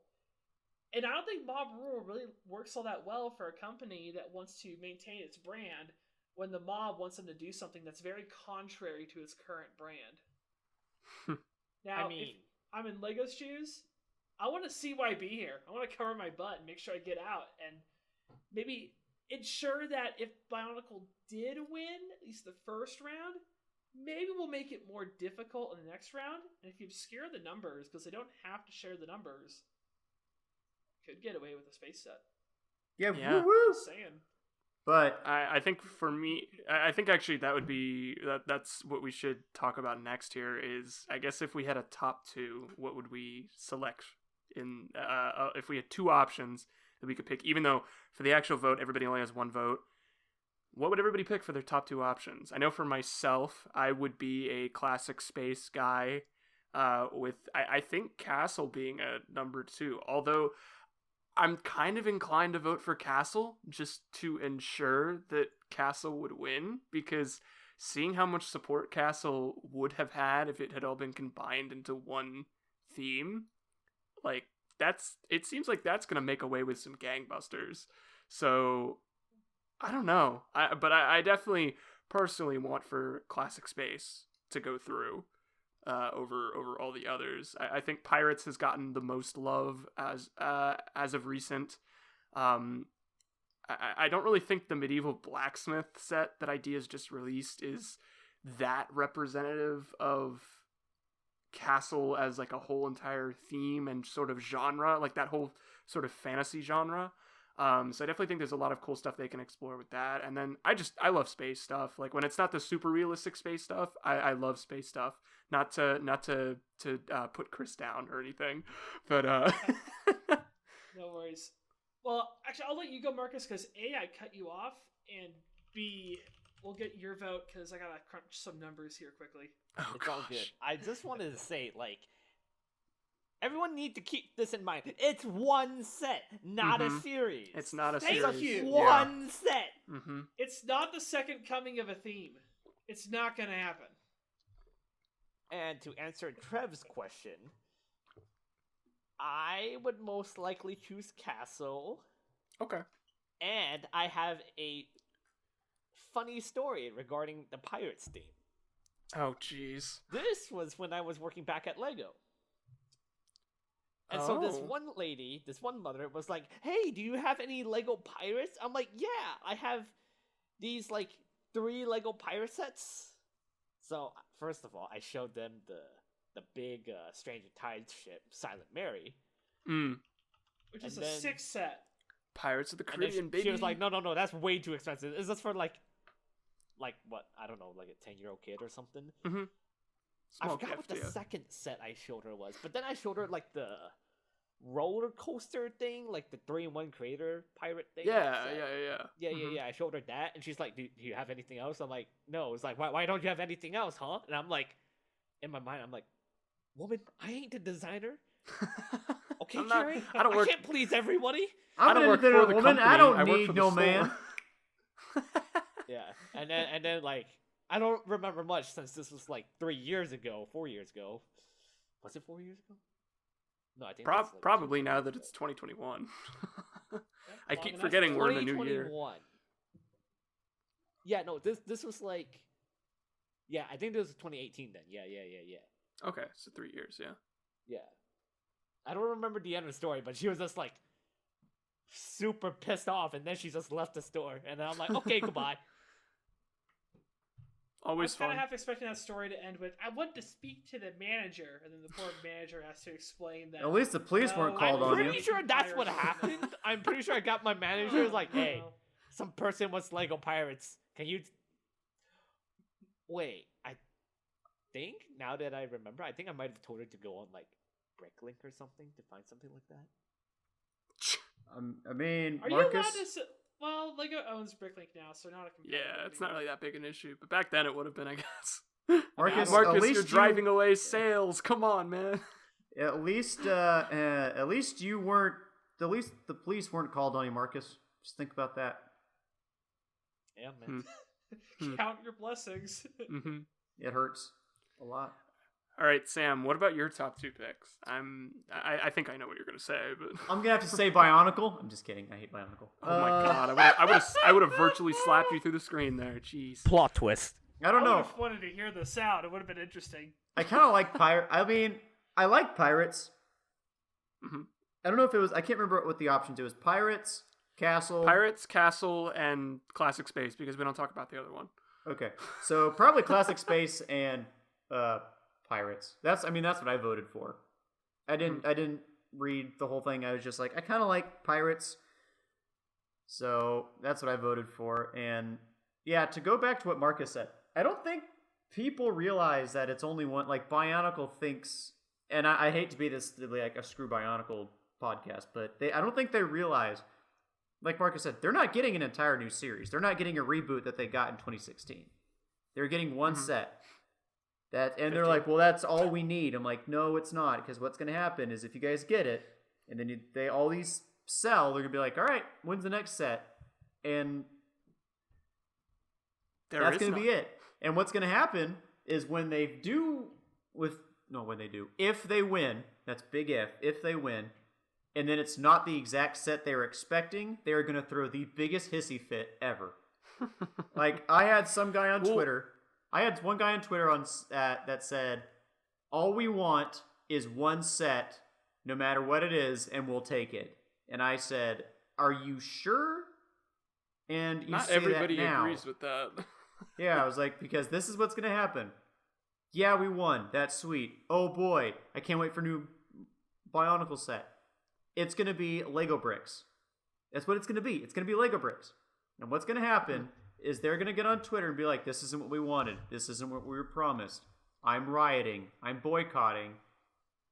And I don't think mob rule really works all that well for a company that wants to maintain its brand when the mob wants them to do something that's very contrary to its current brand. Now, I mean, if I'm in Lego's shoes, I want to CYB here. I want to cover my butt and make sure I get out and maybe ensure that if Bionicle did win, at least the first round, maybe we'll make it more difficult in the next round. And if you obscure the numbers, because they don't have to share the numbers, could get away with a space set. Yeah, Yeah. woo-woo. Just saying. But I think for me, I think actually that would be that's what we should talk about next here. Is I guess if we had a top 2, what would we select? In if we had 2 options that we could pick, even though for the actual vote everybody only has 1 vote, what would everybody pick for their top 2 options? I know for myself, I would be a classic space guy, with I think Castle being a number 2, although I'm kind of inclined to vote for Castle just to ensure that Castle would win, because seeing how much support Castle would have had if it had all been combined into one theme, like it seems like that's gonna make away with some gangbusters. So I don't know. But I definitely personally want for Classic Space to go through over all the others. I think Pirates has gotten the most love as of recent. I don't really think the Medieval Blacksmith set that Ideas just released is that representative of Castle as like a whole entire theme and sort of genre, like that whole sort of fantasy genre. So I definitely think there's a lot of cool stuff they can explore with that. And then I love space stuff. Like when it's not the super realistic space stuff, I love space stuff. Not to put Chris down or anything, but No worries. Well, actually, I'll let you go, Marcus, because A, I cut you off, and B, we'll get your vote because I gotta crunch some numbers here quickly. oh, It's all good. gosh. I just wanted to say, like, everyone need to keep this in mind. It's one set, not a series. It's not a Thank series. you. One set. Mm-hmm. It's not the second coming of a theme. It's not gonna happen. And to answer Trev's question, I would most likely choose Castle. Okay. And I have a funny story regarding the Pirates theme. Oh, jeez. This was when I was working back at Lego. And so this one lady, this one mother was like, "Hey, do you have any Lego Pirates?" I'm like, "Yeah, I have these like 3 Lego Pirate sets." So first of all, I showed them the big Stranger Tides ship, Silent Mary. Which is And a then- 6 set. Pirates of the And then Caribbean, baby. she was like, no, that's way too expensive. Is this for like what? I don't know, like a 10-year-old kid or something? Mm-hmm. I forgot what the second set I showed her was, but then I showed her like the roller coaster thing, like the 3-in-1 creator pirate thing. Yeah. I showed her that, and she's like, "Do you have anything else?" I'm like, "No." It's like, why don't you have anything else, huh? And I'm like, in my mind, I'm like, "Woman, I ain't the designer. Okay, I'm not- Carrie? I don't work- can't please everybody." I'm don't an work for independent the woman. company. I don't I work need for the no store. man. Yeah, and then like I don't remember much since this was like 3 years ago, 4 years ago. Was it 4 years ago? No, I think that's, like, Probably 2 now years that ago. it's 2021. I long keep enough. forgetting we're in the new year. 2021. Yeah, no, this was like, yeah, I think this was 2018 then. Yeah. Okay, so 3 years, yeah. Yeah. I don't remember the end of the story, but she was just like super pissed off, and then she just left the store, and then I'm like, okay, goodbye. I was Always kind fun. of half expecting that story to end with, "I want to speak to the manager," and then the poor manager has to explain that. At least the police weren't called I'm on pretty you. sure that's what happened. I'm pretty sure I got my manager was like, hey, No. some person wants Lego Pirates. Can you wait? I think now that I remember, I think I might have told her to go on like Bricklink or something to find something like that. I mean, Are you allowed Marcus. to? Well, Lego owns Bricklink now, so not a competitor. Yeah, it's not really that big an issue, but back then it would have been, I guess. Marcus, Marcus, at least you're you- driving away sales. Come on, man. At least you weren't. At least the police weren't called on you, Marcus. Just think about that. Yeah, man. Count your blessings. Mm-hmm. It hurts a lot. All right, Sam. What about your top 2 picks? I think I know what you're gonna say, but I'm gonna have to say Bionicle. I'm just kidding. I hate Bionicle. oh my god, I would have virtually slapped you through the screen there. Jeez. Plot twist. I don't I know. would have wanted to hear the sound. It would have been interesting. I kind of like pirate. I mean, I like pirates. Mhm. I don't know if it was. I can't remember what the options. It was pirates, castle. Pirates, Castle, and Classic Space because we don't talk about the other one. Okay, so probably classic space and pirates. That's what I voted for. I didn't read the whole thing. I was just like, I kind of like pirates. So that's what I voted for. And yeah, to go back to what Marcus said, I don't think people realize that it's only one. Like Bionicle thinks, and I hate to be like a screw Bionicle podcast, but I don't think they realize. Like Marcus said, they're not getting an entire new series. They're not getting a reboot that they got in 2016. They're getting one set. And they're like, well, that's all we need. I'm like, no, it's not, because what's going to happen is if you guys get it, and then they all these sell, they're going to be like, all right, when's the next set? And that's going to be it. And what's going to happen is when they do if they win, that's big if they win, and then it's not the exact set they were expecting, they are going to throw the biggest hissy fit ever. Like, I had some guy on Twitter. I had one guy on Twitter that said, all we want is one set, no matter what it is, and we'll take it. And I said, are you sure? And you Not say everybody that now. agrees with that. Yeah, I was like, because this is what's going to happen. Yeah, we won. That's sweet. Oh boy, I can't wait for new Bionicle set. It's going to be Lego bricks. That's what it's going to be. It's going to be Lego bricks. And what's going to happen is they're going to get on Twitter and be like, this isn't what we wanted. This isn't what we were promised. I'm rioting. I'm boycotting.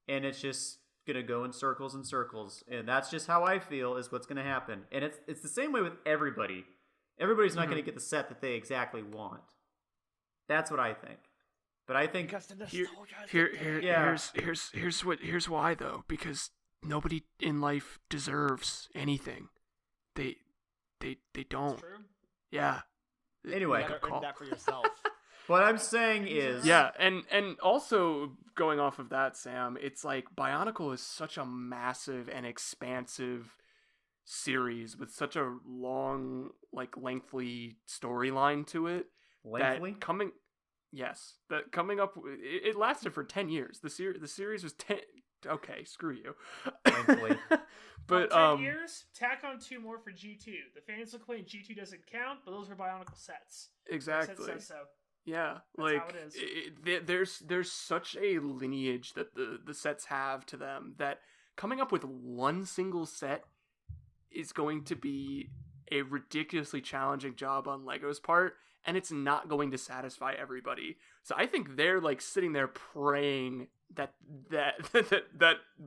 And it's just going to go in circles and circles. And that's just how I feel is what's going to happen. And it's the same way with everybody. Everybody's not going to get the set that they exactly want. That's what I think. But I think here's why though, because nobody in life deserves anything. They don't. That's true. Yeah. Anyway, You gotta earn that for yourself. what I'm saying is... Yeah, and also going off of that, Sam, it's like Bionicle is such a massive and expansive series with such a long, like, lengthy storyline to it. Lengthily? That coming up, it lasted for 10 years. The series was 10. Okay, screw you. Lengthily. But 10 years, tack on 2 more for G2. The fans complain G2 doesn't count, but those were Bionicle sets. Exactly. Said so. Yeah, That's like how it is. there's such a lineage that the sets have to them that coming up with one single set is going to be a ridiculously challenging job on Lego's part, and it's not going to satisfy everybody. So I think they're like sitting there praying that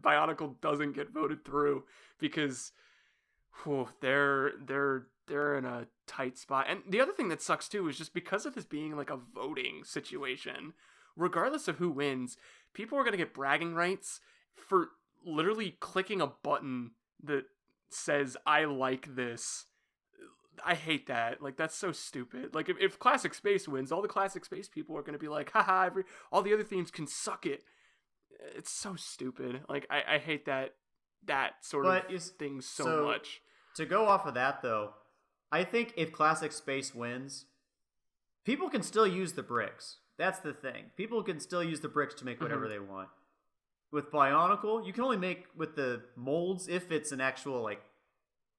Bionicle doesn't get voted through, because they're in a tight spot. And the other thing that sucks too is just because of this being like a voting situation, regardless of who wins, people are going to get bragging rights for literally clicking a button that says I like this. I hate that. Like, that's so stupid. Like, if Classic Space wins, all the Classic Space people are going to be like, haha, all the other themes can suck it. It's so stupid. Like, I hate that sort of thing so much. To go off of that, though, I think if Classic Space wins, people can still use the bricks. That's the thing. People can still use the bricks to make whatever they want. With Bionicle, you can only make with the molds if it's an actual, like,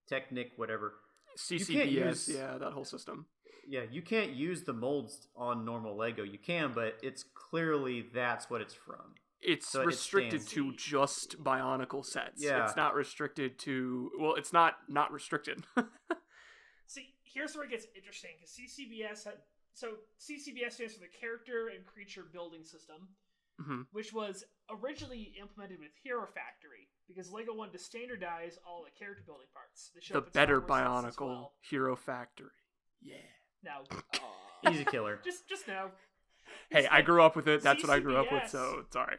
Technic, whatever. CCBS, yeah, that whole system. Yeah, you can't use the molds on normal Lego. You can, but it's clearly that's what it's from. It's restricted to just Bionicle sets. Yeah. It's not restricted to... Well, it's not restricted. See, here's where it gets interesting, because CCBS stands for the Character and Creature Building System, which was originally implemented with Hero Factory, because Lego wanted to standardize all the character building parts. The better Bionicle Hero Factory. Yeah. Now, Easy killer. just know. Hey, I grew up with it. That's what I grew up with, so it's alright.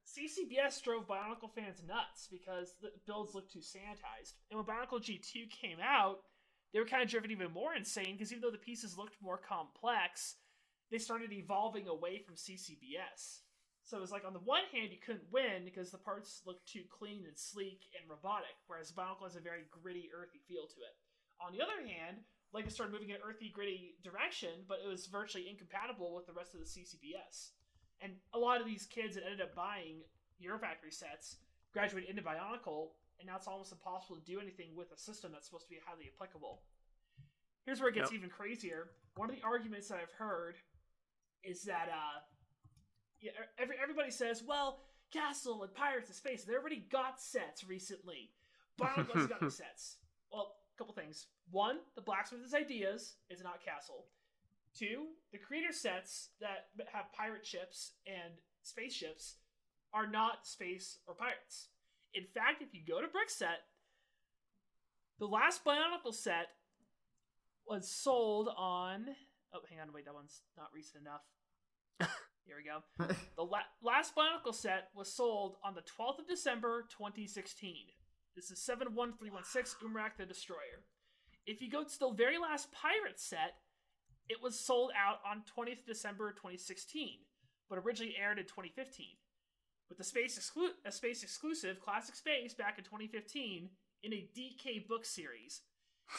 CCBS drove Bionicle fans nuts because the builds looked too sanitized. And when Bionicle G2 came out, they were kind of driven even more insane, because even though the pieces looked more complex, they started evolving away from CCBS. So it was like, on the one hand, you couldn't win because the parts looked too clean and sleek and robotic, whereas Bionicle has a very gritty, earthy feel to it. On the other hand, Lego started moving in an earthy, gritty direction, but it was virtually incompatible with the rest of the CCBS. And a lot of these kids that ended up buying Hero Factory sets graduated into Bionicle, and now it's almost impossible to do anything with a system that's supposed to be highly applicable. Here's where it gets even crazier. One of the arguments that I've heard is that everybody says, well, Castle and Pirates of Space, they already got sets recently. Bionicle has got new sets. Well, a couple things. One, the Blacksmith's Ideas is not Castle. Two, the creator sets that have pirate ships and spaceships are not space or pirates. In fact, if you go to Brickset, the last Bionicle set was sold on... Oh, hang on, wait, that one's not recent enough. Here we go. The last Bionicle set was sold on the 12th of December, 2016. This is 71316 Umrak the Destroyer. If you go to the very last pirate set, it was sold out on 20th December 2016, but originally aired in 2015. with a space exclusive Classic Space back in 2015 in a DK book series.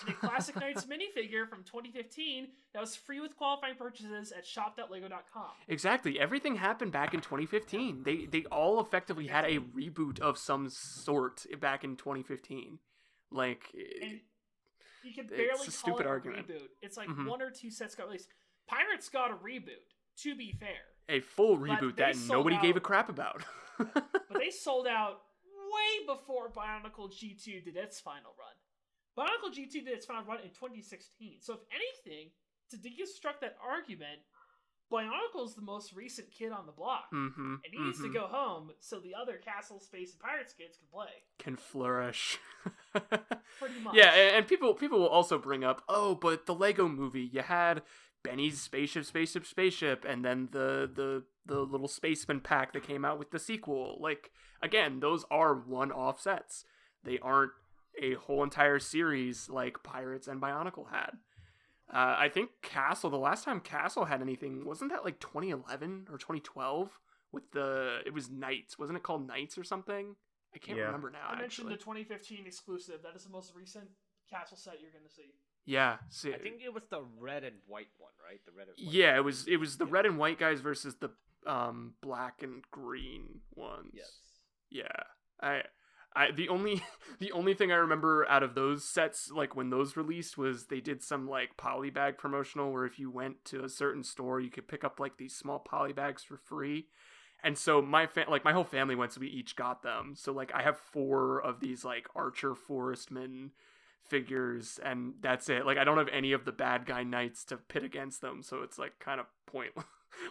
And a Classic Knights minifigure from 2015 that was free with qualifying purchases at shop.lego.com. Exactly. Everything happened back in 2015. They all effectively had a reboot of some sort back in 2015. Like, and you can barely it's a stupid call it argument. a reboot. It's like one or two sets got released. Pirates got a reboot, to be fair. A full But reboot they that sold nobody gave a out- crap about. But they sold out way before Bionicle G2 did its final run. Bionicle G2 did its final run in 2016. So if anything, to deconstruct that argument, Bionicle's the most recent kid on the block. And he needs to go home so the other Castle, Space, and Pirates kids can play. Can flourish. Pretty much. Yeah, and people will also bring up, oh, but the Lego movie, you had Benny's spaceship, and then the little spaceman pack that came out with the sequel. Like, again, those are one-off sets. They aren't a whole entire series like Pirates and Bionicle had. I think Castle, the last time Castle had anything, wasn't that like 2011 or 2012 with it was Knights. Wasn't it called Knights or something? I can't remember now, I mentioned actually. the 2015 exclusive. That is the most recent Castle set you're going to see. Yeah. See, I think it was the red and white one, right? The red and white. yeah, it was the red and white guys versus the black and green ones. Yes. Yeah. The only thing I remember out of those sets, like when those released, was they did some like polybag promotional where if you went to a certain store, you could pick up like these small polybags for free. And so my whole family went, so we each got them. So like I have 4 of these like Archer Forestman figures, and that's it. Like I don't have any of the bad guy knights to pit against them, so it's like kind of pointless.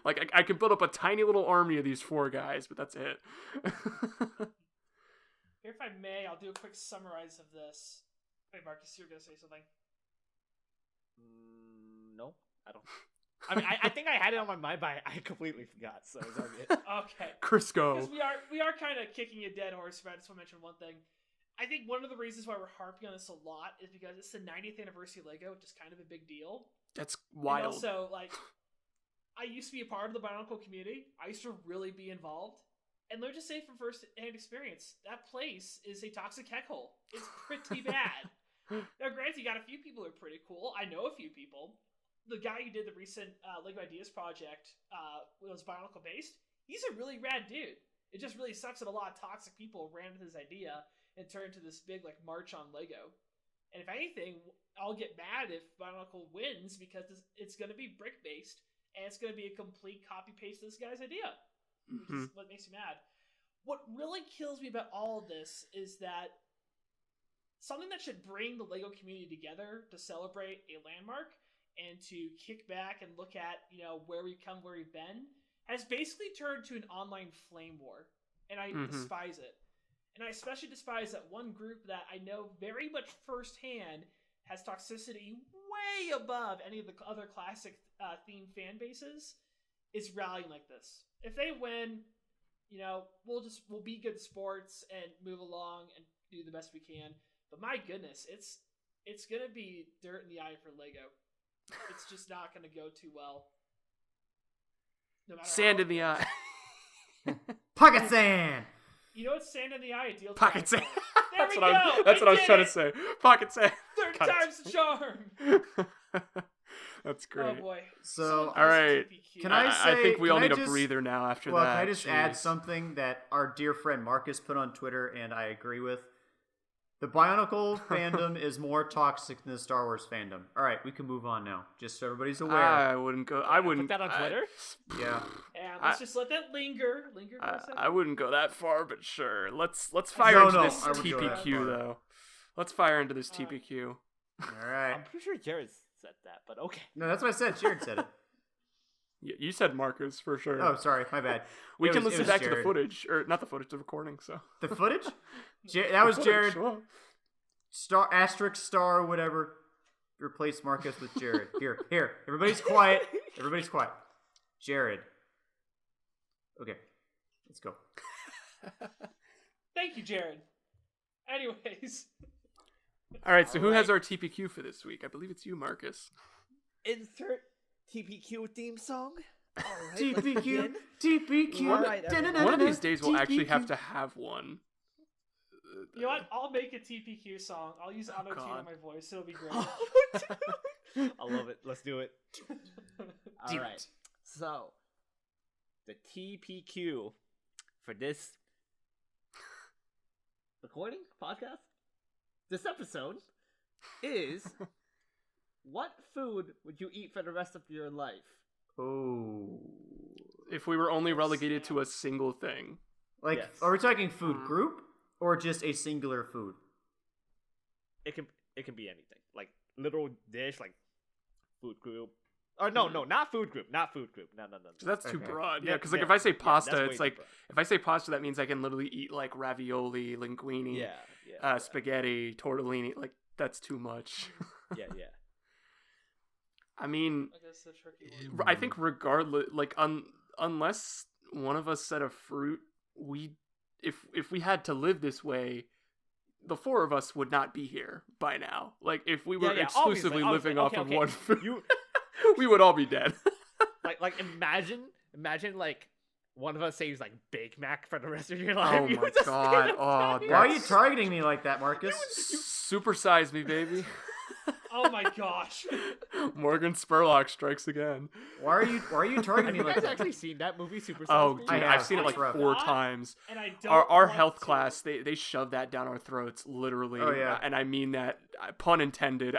Like I can build up a tiny little army of these 4 guys, but that's it. Here, if I may, I'll do a quick summarize of this. Wait, Marcus, you're going to say something? No, I don't. I mean, I think I had it on my mind, but I completely forgot. So it's all good. Okay. Chris, go. Because we are kind of kicking a dead horse, but I just want to mention one thing. I think one of the reasons why we're harping on this a lot is because it's the 90th anniversary of Lego, which is kind of a big deal. That's wild. And also, like, I used to be a part of the Bionicle community. I used to really be involved. And let me just say from first-hand experience, that place is a toxic heckhole. It's pretty bad. Now, granted, you got a few people who are pretty cool. I know a few people. The guy who did the recent Lego Ideas project was Bionicle-based. He's a really rad dude. It just really sucks that a lot of toxic people ran with his idea and turned into this big like march on Lego. And if anything, I'll get mad if Bionicle wins because it's going to be brick-based, and it's going to be a complete copy-paste of this guy's idea. Which is what makes me mad. What really kills me about all of this is that something that should bring the Lego community together to celebrate a landmark and to kick back and look at, you know, where we've come, where we've been, has basically turned to an online flame war. And I despise it. And I especially despise that one group that I know very much firsthand has toxicity way above any of the other classic themed fan bases is rallying like this. If they win, you know, we'll be good sports and move along and do the best we can. But my goodness, it's gonna be dirt in the eye for Lego. It's just not gonna go too well. No matter Sand in the eye. Pocket sand. You know what's sand in the eye? Deal Pocket sand. There That's we what go. that's what I was did trying it. to say. Pocket sand. Third Cut it. time's the charm. That's great. Oh boy. So, all right. Can I I think we can all I need a just- breather now after Well, that. can I just add Jeez. something that our dear friend Marcus put on Twitter, and I agree with? The Bionicle fandom is more toxic than the Star Wars fandom. All right, we can move on now. Just so everybody's aware. I wouldn't go. I wouldn't Put that on Twitter. Yeah. And let's just let that linger for a second. I wouldn't go that far, but sure. Let's fire into this I wouldn't go that TPQ far. though. Let's fire into this TPQ. All right. I'm pretty sure Jared said that, but okay. No, that's what I said. Jared said it. You said Marcus for sure. Oh, sorry, my bad. we It can was- it listen was back to the Jared. footage, or not the footage, the recording. So The footage? That was Jared. Footage, well. Star asterisk star whatever. Replace Marcus with Jared. Here. Everybody's quiet. Everybody's quiet. Jared. Okay, let's go. Thank you, Jared. Anyways, All right. So who All has right. our TPQ for this week? I believe it's you, Marcus. Insert TPQ theme song. TPQ, TPQ. All right, everyone. One of these days we'll actually have to have one. You know what? I'll make a TPQ song. I'll use auto tune God. on my voice. It'll be great. I love it. Let's do it. All right. So, the TPQ for this recording podcast, this episode, is what food would you eat for the rest of your life? Oh. If we were only relegated to a single thing. Like, Yes. are we talking food group or just a singular food? It can be anything, like literal dish, like food group. Or no, not food group, not food group. No. So that's too Okay. broad. Yeah, Yeah, because like yeah, if I say yeah, pasta, that's way it's too like broad. if I say pasta, that means I can literally eat like ravioli, linguine, Yeah. spaghetti, tortellini. Like that's too much. Yeah. I mean, I guess the tricky one. I think regardless, like unless one of us said a fruit, if we had to live this way, the four of us would not be here by now. Like if we were Yeah, exclusively obviously, living off okay, of okay. one food, You we would all be dead. like imagine like one of us saves like Big Mac for the rest of your life. Oh You my would just God. straight up Oh, die. Why are you That's- targeting me like that, Marcus? Supersize me, baby. Oh my gosh. Morgan Spurlock strikes again. Why are you targeting Have me you like guys that? actually seen that movie, Super Oh, Size Me? dude, I I've have. seen it like It's rough. 4 Not- times. And I don't. Our want health to. class, they shove that down our throats, literally. Oh, yeah. And I mean that, pun intended.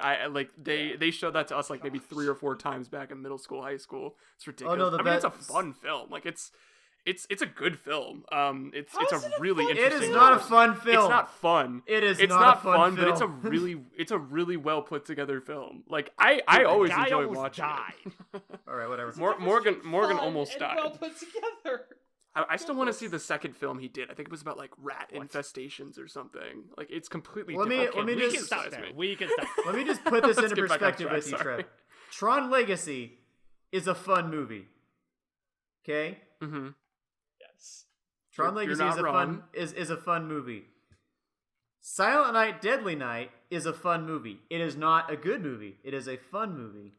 They showed that to us like maybe 3 or 4 times back in middle school, high school. It's ridiculous. no, the I mean, it's a best- fun film. Like it's a good film. It's How it's is a it a really fun interesting. It is film? not a fun film. It's not fun. It is It's not not a fun but it's a film. really well put together film. Like I always Guy enjoy almost watching died. it. All right, whatever. Morgan Fun almost and died. Well put together. I still want to see the second film he did. I think it was about like rat infestations or something. Like it's completely Let me- different. let me We just- can stop Supersize there. me. We can stop. Let me just put this Let's into get back on perspective track, with you, sorry. Trev. Tron Legacy is a fun movie. Okay? Mm-hmm. Yes. Tron You're Legacy not is a wrong. fun is a fun movie. Silent Night, Deadly Night is a fun movie. It is not a good movie. It is a fun movie.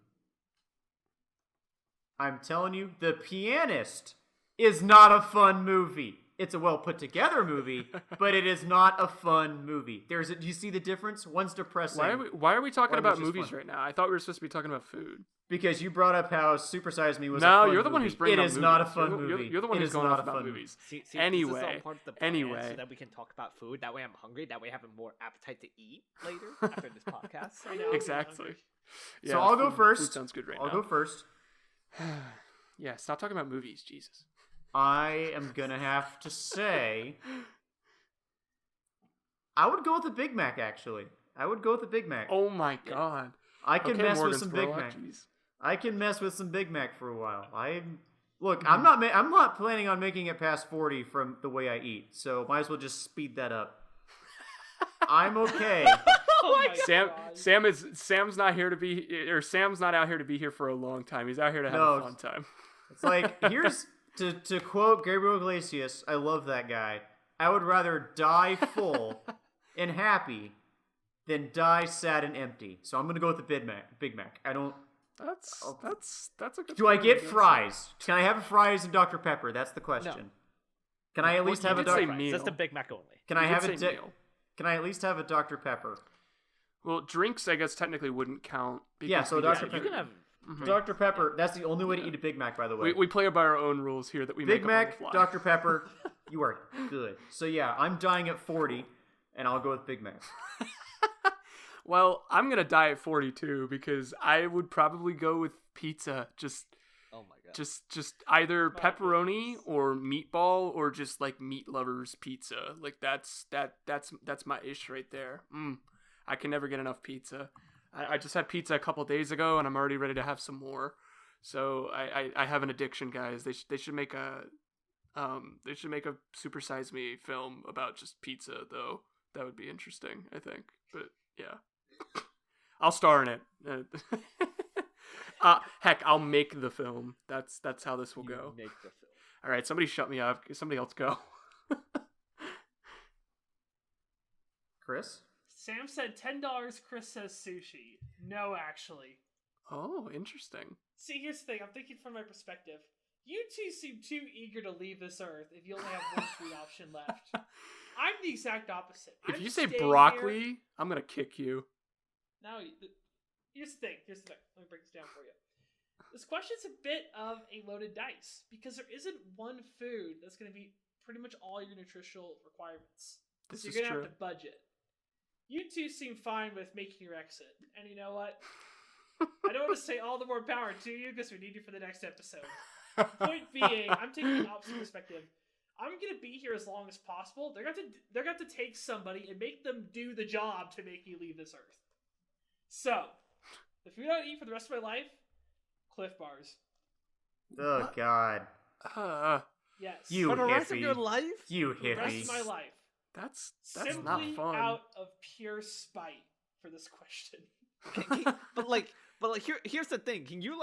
I'm telling you, The Pianist is not a fun movie. It's a well put together movie, but it is not a fun movie. Do you see the difference? One's depressing. Why are we talking One about which is movies fun. right now? I thought we were supposed to be talking about food. Because you brought up how Super Size Me was a No, fun you're the one movie. who's bringing It up is movies. not a fun You're- movie. You're the one It who's is going not off a about fun movies. See, this is Anyway, all part of the plan, anyway. so that we can talk about food. That way, I'm hungry. That way, I have more appetite to eat later after this podcast. I know. I'm Exactly. hungry. Yeah, So I'll go food first. sounds good right I'll now. go first. Yeah, stop talking about movies, Jesus. I am gonna have to say, I would go with the Big Mac. Actually, I would go with the Big Mac. Oh my God. I can Okay, mess Morgan with some Big Spurlock, Mac. jeez. I can mess with some Big Mac for a while. Look. Mm-hmm. I'm not planning on making it past 40 from the way I eat. So might as well just speed that up. I'm okay. Oh my God. Sam's not here to be, or Sam's not out here to be here for a long time. He's out here to have No. a fun time. It's like, here's to quote Gabriel Iglesias. I love that guy. I would rather die full and happy than die sad and empty. So I'm gonna go with the Big Mac. I don't. That's a good. Do I point, get guess. fries? Can I have fries and Dr Pepper? That's the question. No. Can I at least you have a did say Dr. meal. That's the Big Mac only. Can You I did have say a meal. Can I at least have a Dr Pepper? Well, drinks, I guess, technically wouldn't count. Yeah, so we Dr. just- Pepper. You can have. Dr Pepper. That's the only way to eat a Big Mac, by the way. We play by our own rules here that we Big make up on Mac, the fly. Dr Pepper. You are good. So yeah, I'm dying at 40, and I'll go with Big Mac. Well, I'm gonna die at 42 because I would probably go with pizza. Just Oh my god. just either My pepperoni goodness. or meatball or just like meat lovers pizza. Like that's my ish right there. I can never get enough pizza. I just had pizza a couple days ago and I'm already ready to have some more. So I have an addiction, guys. They should make a Super Size Me film about just pizza though. That would be interesting, I think. But yeah. I'll star in it. Heck, I'll make the film. That's how this will You go. make the film. All right, somebody shut me up. Somebody else go. Chris? Sam said $10. Chris says sushi. No, actually. Oh, interesting. See, here's the thing. I'm thinking from my perspective. You two seem too eager to leave this earth if you only have one food option left. I'm the exact opposite. If I'm you say staying broccoli, here. I'm gonna kick you. Now, here's the thing. Let me break this down for you. This question's a bit of a loaded dice because there isn't one food that's going to meet pretty much all your nutritional requirements. This So is you're going to true. have to budget. You two seem fine with making your exit. And you know what? I don't want to say all the more power to you because we need you for the next episode. Point being, I'm taking the opposite perspective. I'm going to be here as long as possible. They're going to take somebody and make them do the job to make you leave this earth. So, the food I would eat for the rest of my life, Cliff Bars. Oh God. Yes. You For the rest of hippie. your life? You For the rest hippie. of my life. That's Simply not fun. out of pure spite for this question. But here's the thing. Can you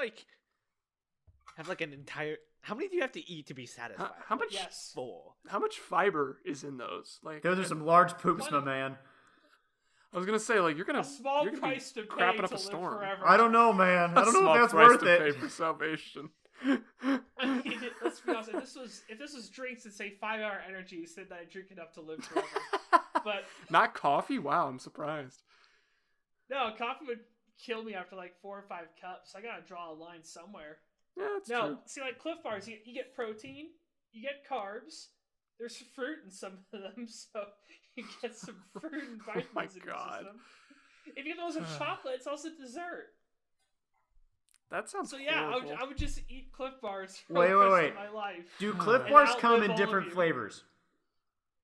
have like an entire? How many do you have to eat to be satisfied? How much? Yes. 4. How much fiber is in those? Like Those are some large poops, my man. I was gonna say, like you're gonna A small you're gonna be price to pay crapping to up a live storm. forever. I don't know, man. I don't know Small if that's price worth to pay it. for salvation. I mean, let's be honest. If this was drinks and say 5-hour energies, then I drink enough to live forever. But Not coffee? Wow, I'm surprised. no, coffee would kill me after like 4 or 5 cups. I gotta draw a line somewhere. Yeah, that's No, true. see, like Cliff Bars, you get protein, you get carbs. There's fruit in some of them, so you get some fruit and vitamins my in your God. system. If you get those with chocolate, it's also dessert. That sounds So yeah, horrible. I would just eat Cliff Bars for Wait, the wait, rest wait. of my life. Do Cliff And Bars outlive come all in of different you. flavors?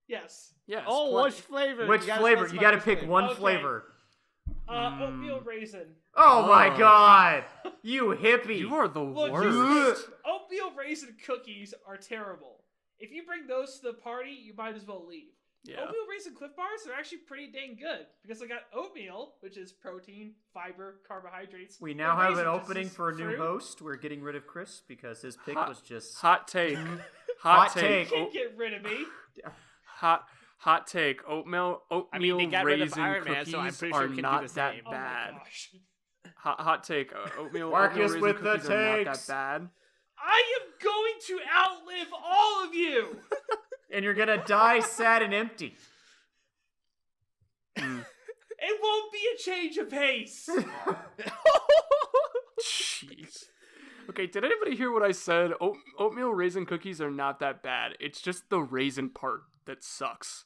Yes. Yes. Oh, plenty. which flavor? Which flavor? You gotta pick one Okay. flavor. Oatmeal raisin. Oh my Oh. God! You hippie! You are the Look, worst. oatmeal raisin cookies are terrible. If you bring those to the party, you might as well leave. Yeah. Oatmeal raisin Cliff Bars are actually pretty dang good because I got oatmeal, which is protein, fiber, carbohydrates. We now and have an raisin, which opening is for a new fruit. host. We're getting rid of Chris because his pick Hot- was just Hot take. Hot Hot take. take. Can't get rid of me. Hot take. Oatmeal I mean, they got rid of raisin Iron Man, cookies so I'm pretty are sure we can do not the that same. Oh my bad. gosh. Hot take. Oatmeal Marcus raisin with the cookies are not takes. that bad. I am going to outlive all of you. and you're gonna die sad and empty. It won't be a change of pace. Jeez. Okay, did anybody hear what I said? Oatmeal raisin cookies are not that bad. It's just the raisin part that sucks.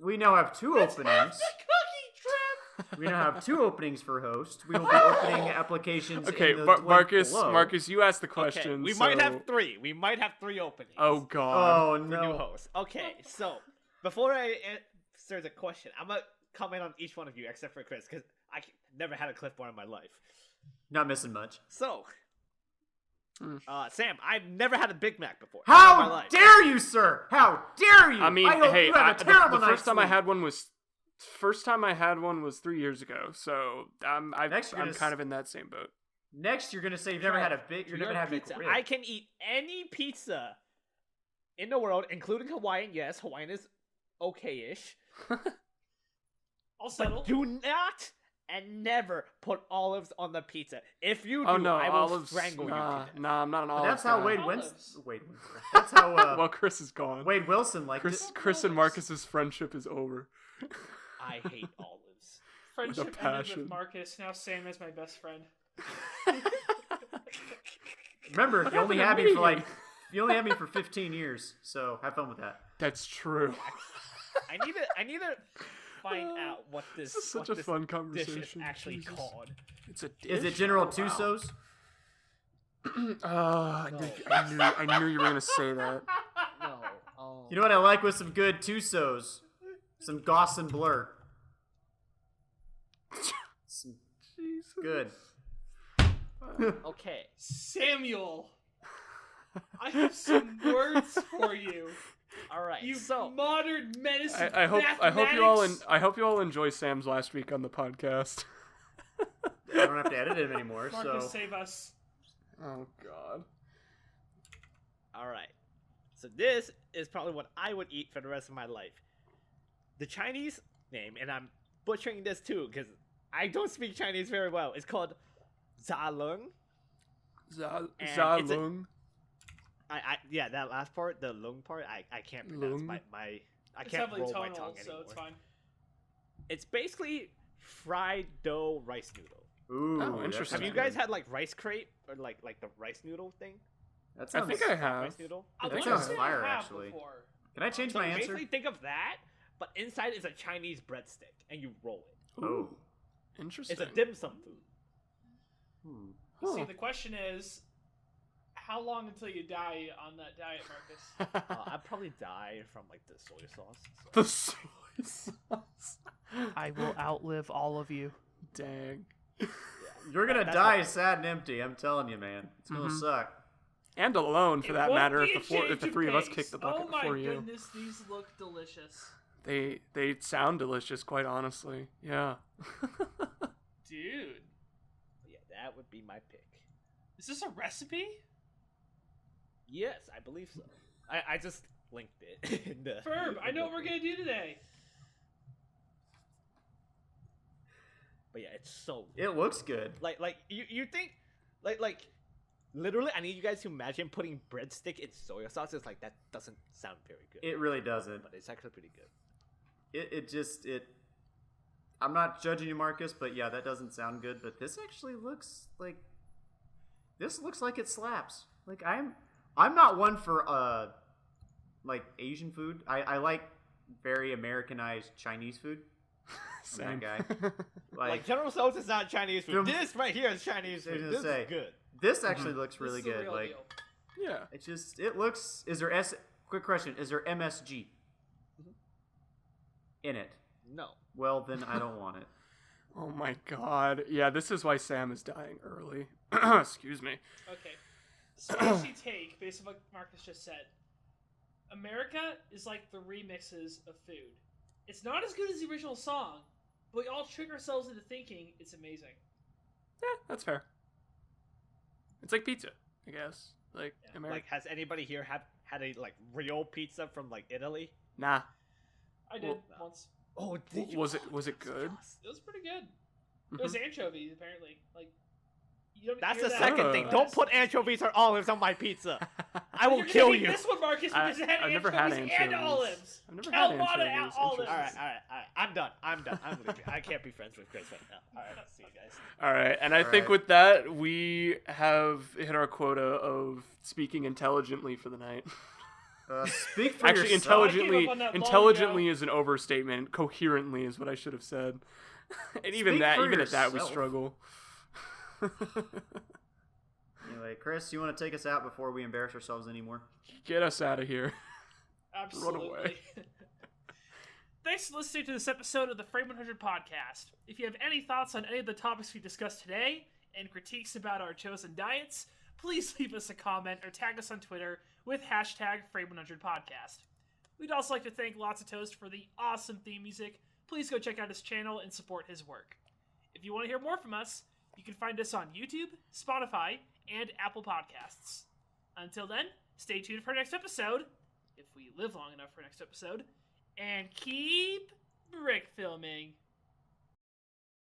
We now have 2 That's half openings. the cookie, Trev. We now have 2 openings for host. We will be opening applications. Okay, in the link Marcus, below. Marcus, you asked the Okay, question. we so- might have 3. We might have 3 openings. Oh God. Oh for new no! hosts. Okay, so before I answer the question, I'm gonna comment on each one of you except for Chris because I never had a Cliff Bar in my life. Not missing much. So, Hmm. Sam, I've never had a Big Mac before. in my How life. dare you, sir? How dare you? I mean, hope hey, you have a the terrible first night's time I sleep. had one was 3 years ago. So I'm Next, you're I'm gonna kind of in that same boat. Next, you're gonna say you've never had a big. You're never Your having pizza. a McRib. I can eat any pizza in the world, including Hawaiian. Yes, Hawaiian is okay-ish. I'll settle. But do not and never put olives on the pizza. If you do, Oh no, I will olives. strangle you Nah, to death. nah, I'm not an But olive. that's how guy. Wade Olives. Winston. That's how Well, Chris is gone. Wade Wilson liked Chris, it. Chris and Marcus's friendship is over. I hate olives. Friendship ended passion. with Marcus. Now Sam is my best friend. Remember, What you only happened had to me me? for like. You only had me for 15 years, so have fun with that. That's true. I need to find out what this, This is such what a fun dish conversation. is actually Jesus. called. It's a dish? Is it General Oh, wow. Tuso's? I knew you were gonna say that. No. You know what I like with some good Tusos? Some Goss and Blur. Some Jesus. good. Okay. Samuel, I have some words for you. All right. You so modern menace. of I hope you all mathematics. I hope you all enjoy Sam's last week on the podcast. I don't have to edit him anymore, Marcus, so. save us. Oh God. all right. So this is probably what I would eat for the rest of my life. The Chinese name, and I'm butchering this too because I don't speak Chinese very well. It's called zalung. And it's a- Zalung. Yeah, that last part, the lung part, I can't pronounce Lung? I It's can't heavily roll my tonal, tongue so anymore. it's fine. It's basically fried dough rice noodle. Ooh, Oh, that interesting. Have you sounds guys good. had like rice crepe or like the rice noodle thing? That I sounds, think I have. Rice noodle. I That wanna sounds say I fire, have actually. before. Can I change So my you answer? basically think of that, but inside is a Chinese breadstick, and you roll it. Oh. Interesting. It's a dim sum food. Hmm. See, Huh. the question is, how long until you die on that diet, Marcus? I'd probably die from like the soy sauce. The soy sauce. I will outlive all of you. Dang. You're gonna That's die what- sad and empty. I'm telling you, man. It's gonna Mhm. suck. And alone, for It that won't matter, be if a change the of three of us pace. kick the bucket Oh my before you. goodness, these look delicious. They sound delicious, quite honestly. Yeah. Dude, Yeah, that would be my pick. is this a recipe? Yes, I believe so. I just linked it. In the, Ferb, I know what we're gonna do today. But yeah, it's so good. It looks good. Like you think like literally I need you guys to imagine putting breadstick in soy sauce. It's like that doesn't sound very good. It really doesn't. But it's actually pretty good. It I'm not judging you, Marcus, but yeah, that doesn't sound good. But this actually looks like it slaps. Like I'm not one for like Asian food. I like very Americanized Chinese food. I'm Same. that guy. Like General Tso's is not Chinese food. Film- This right here is Chinese I was food. gonna This say. is good. This actually looks really This is the good. real Like deal. Yeah. it looks. Is there Quick question: is there MSG in it? No. Well, then I don't want it. Oh my god. Yeah, this is why Sam is dying early. Excuse me. Okay. Spicy take, based on what Marcus just said. America is like the remixes of food. It's not as good as the original song, but we all trick ourselves into thinking it's amazing. Yeah, that's fair. It's like pizza, I guess. Like Yeah. America. Like, has anybody here had a like real pizza from like Italy? Nah. I did Well, once. Oh, did you? Was it Oh, good? yes. It was pretty good. It was anchovies, apparently. Like, you don't That's hear the that second Oh. thing. Don't put anchovies or olives on my pizza. I But will you're gonna kill hate you. This one, Marcus, because it had I've never had anchovies and anchovies. olives. I've never A had lot of anchovies. olives. Interesting. All right. I'm done. I'm leaving. I can't be friends with Chris right now. All right, see you guys. All right, and I All think right. with that we have hit our quota of speaking intelligently for the night. Speak for Actually, yourself. I gave up on that long intelligently ago. is an overstatement. Coherently is what I should have said. And even Speak that, for even at that, we yourself. struggle. Anyway, Chris, you want to take us out before we embarrass ourselves anymore? Get us out of here. Absolutely. away. Thanks for listening to this episode of the Frame100 podcast. If you have any thoughts on any of the topics we discussed today and critiques about our chosen diets, please leave us a comment or tag us on Twitter with hashtag Frame100 podcast. We'd also like to thank Lots of Toast for the awesome theme music. Please go check out his channel and support his work. If you want to hear more from us, you can find us on YouTube, Spotify, and Apple Podcasts. Until then, stay tuned for our next episode, if we live long enough for our next episode, and keep brick filming.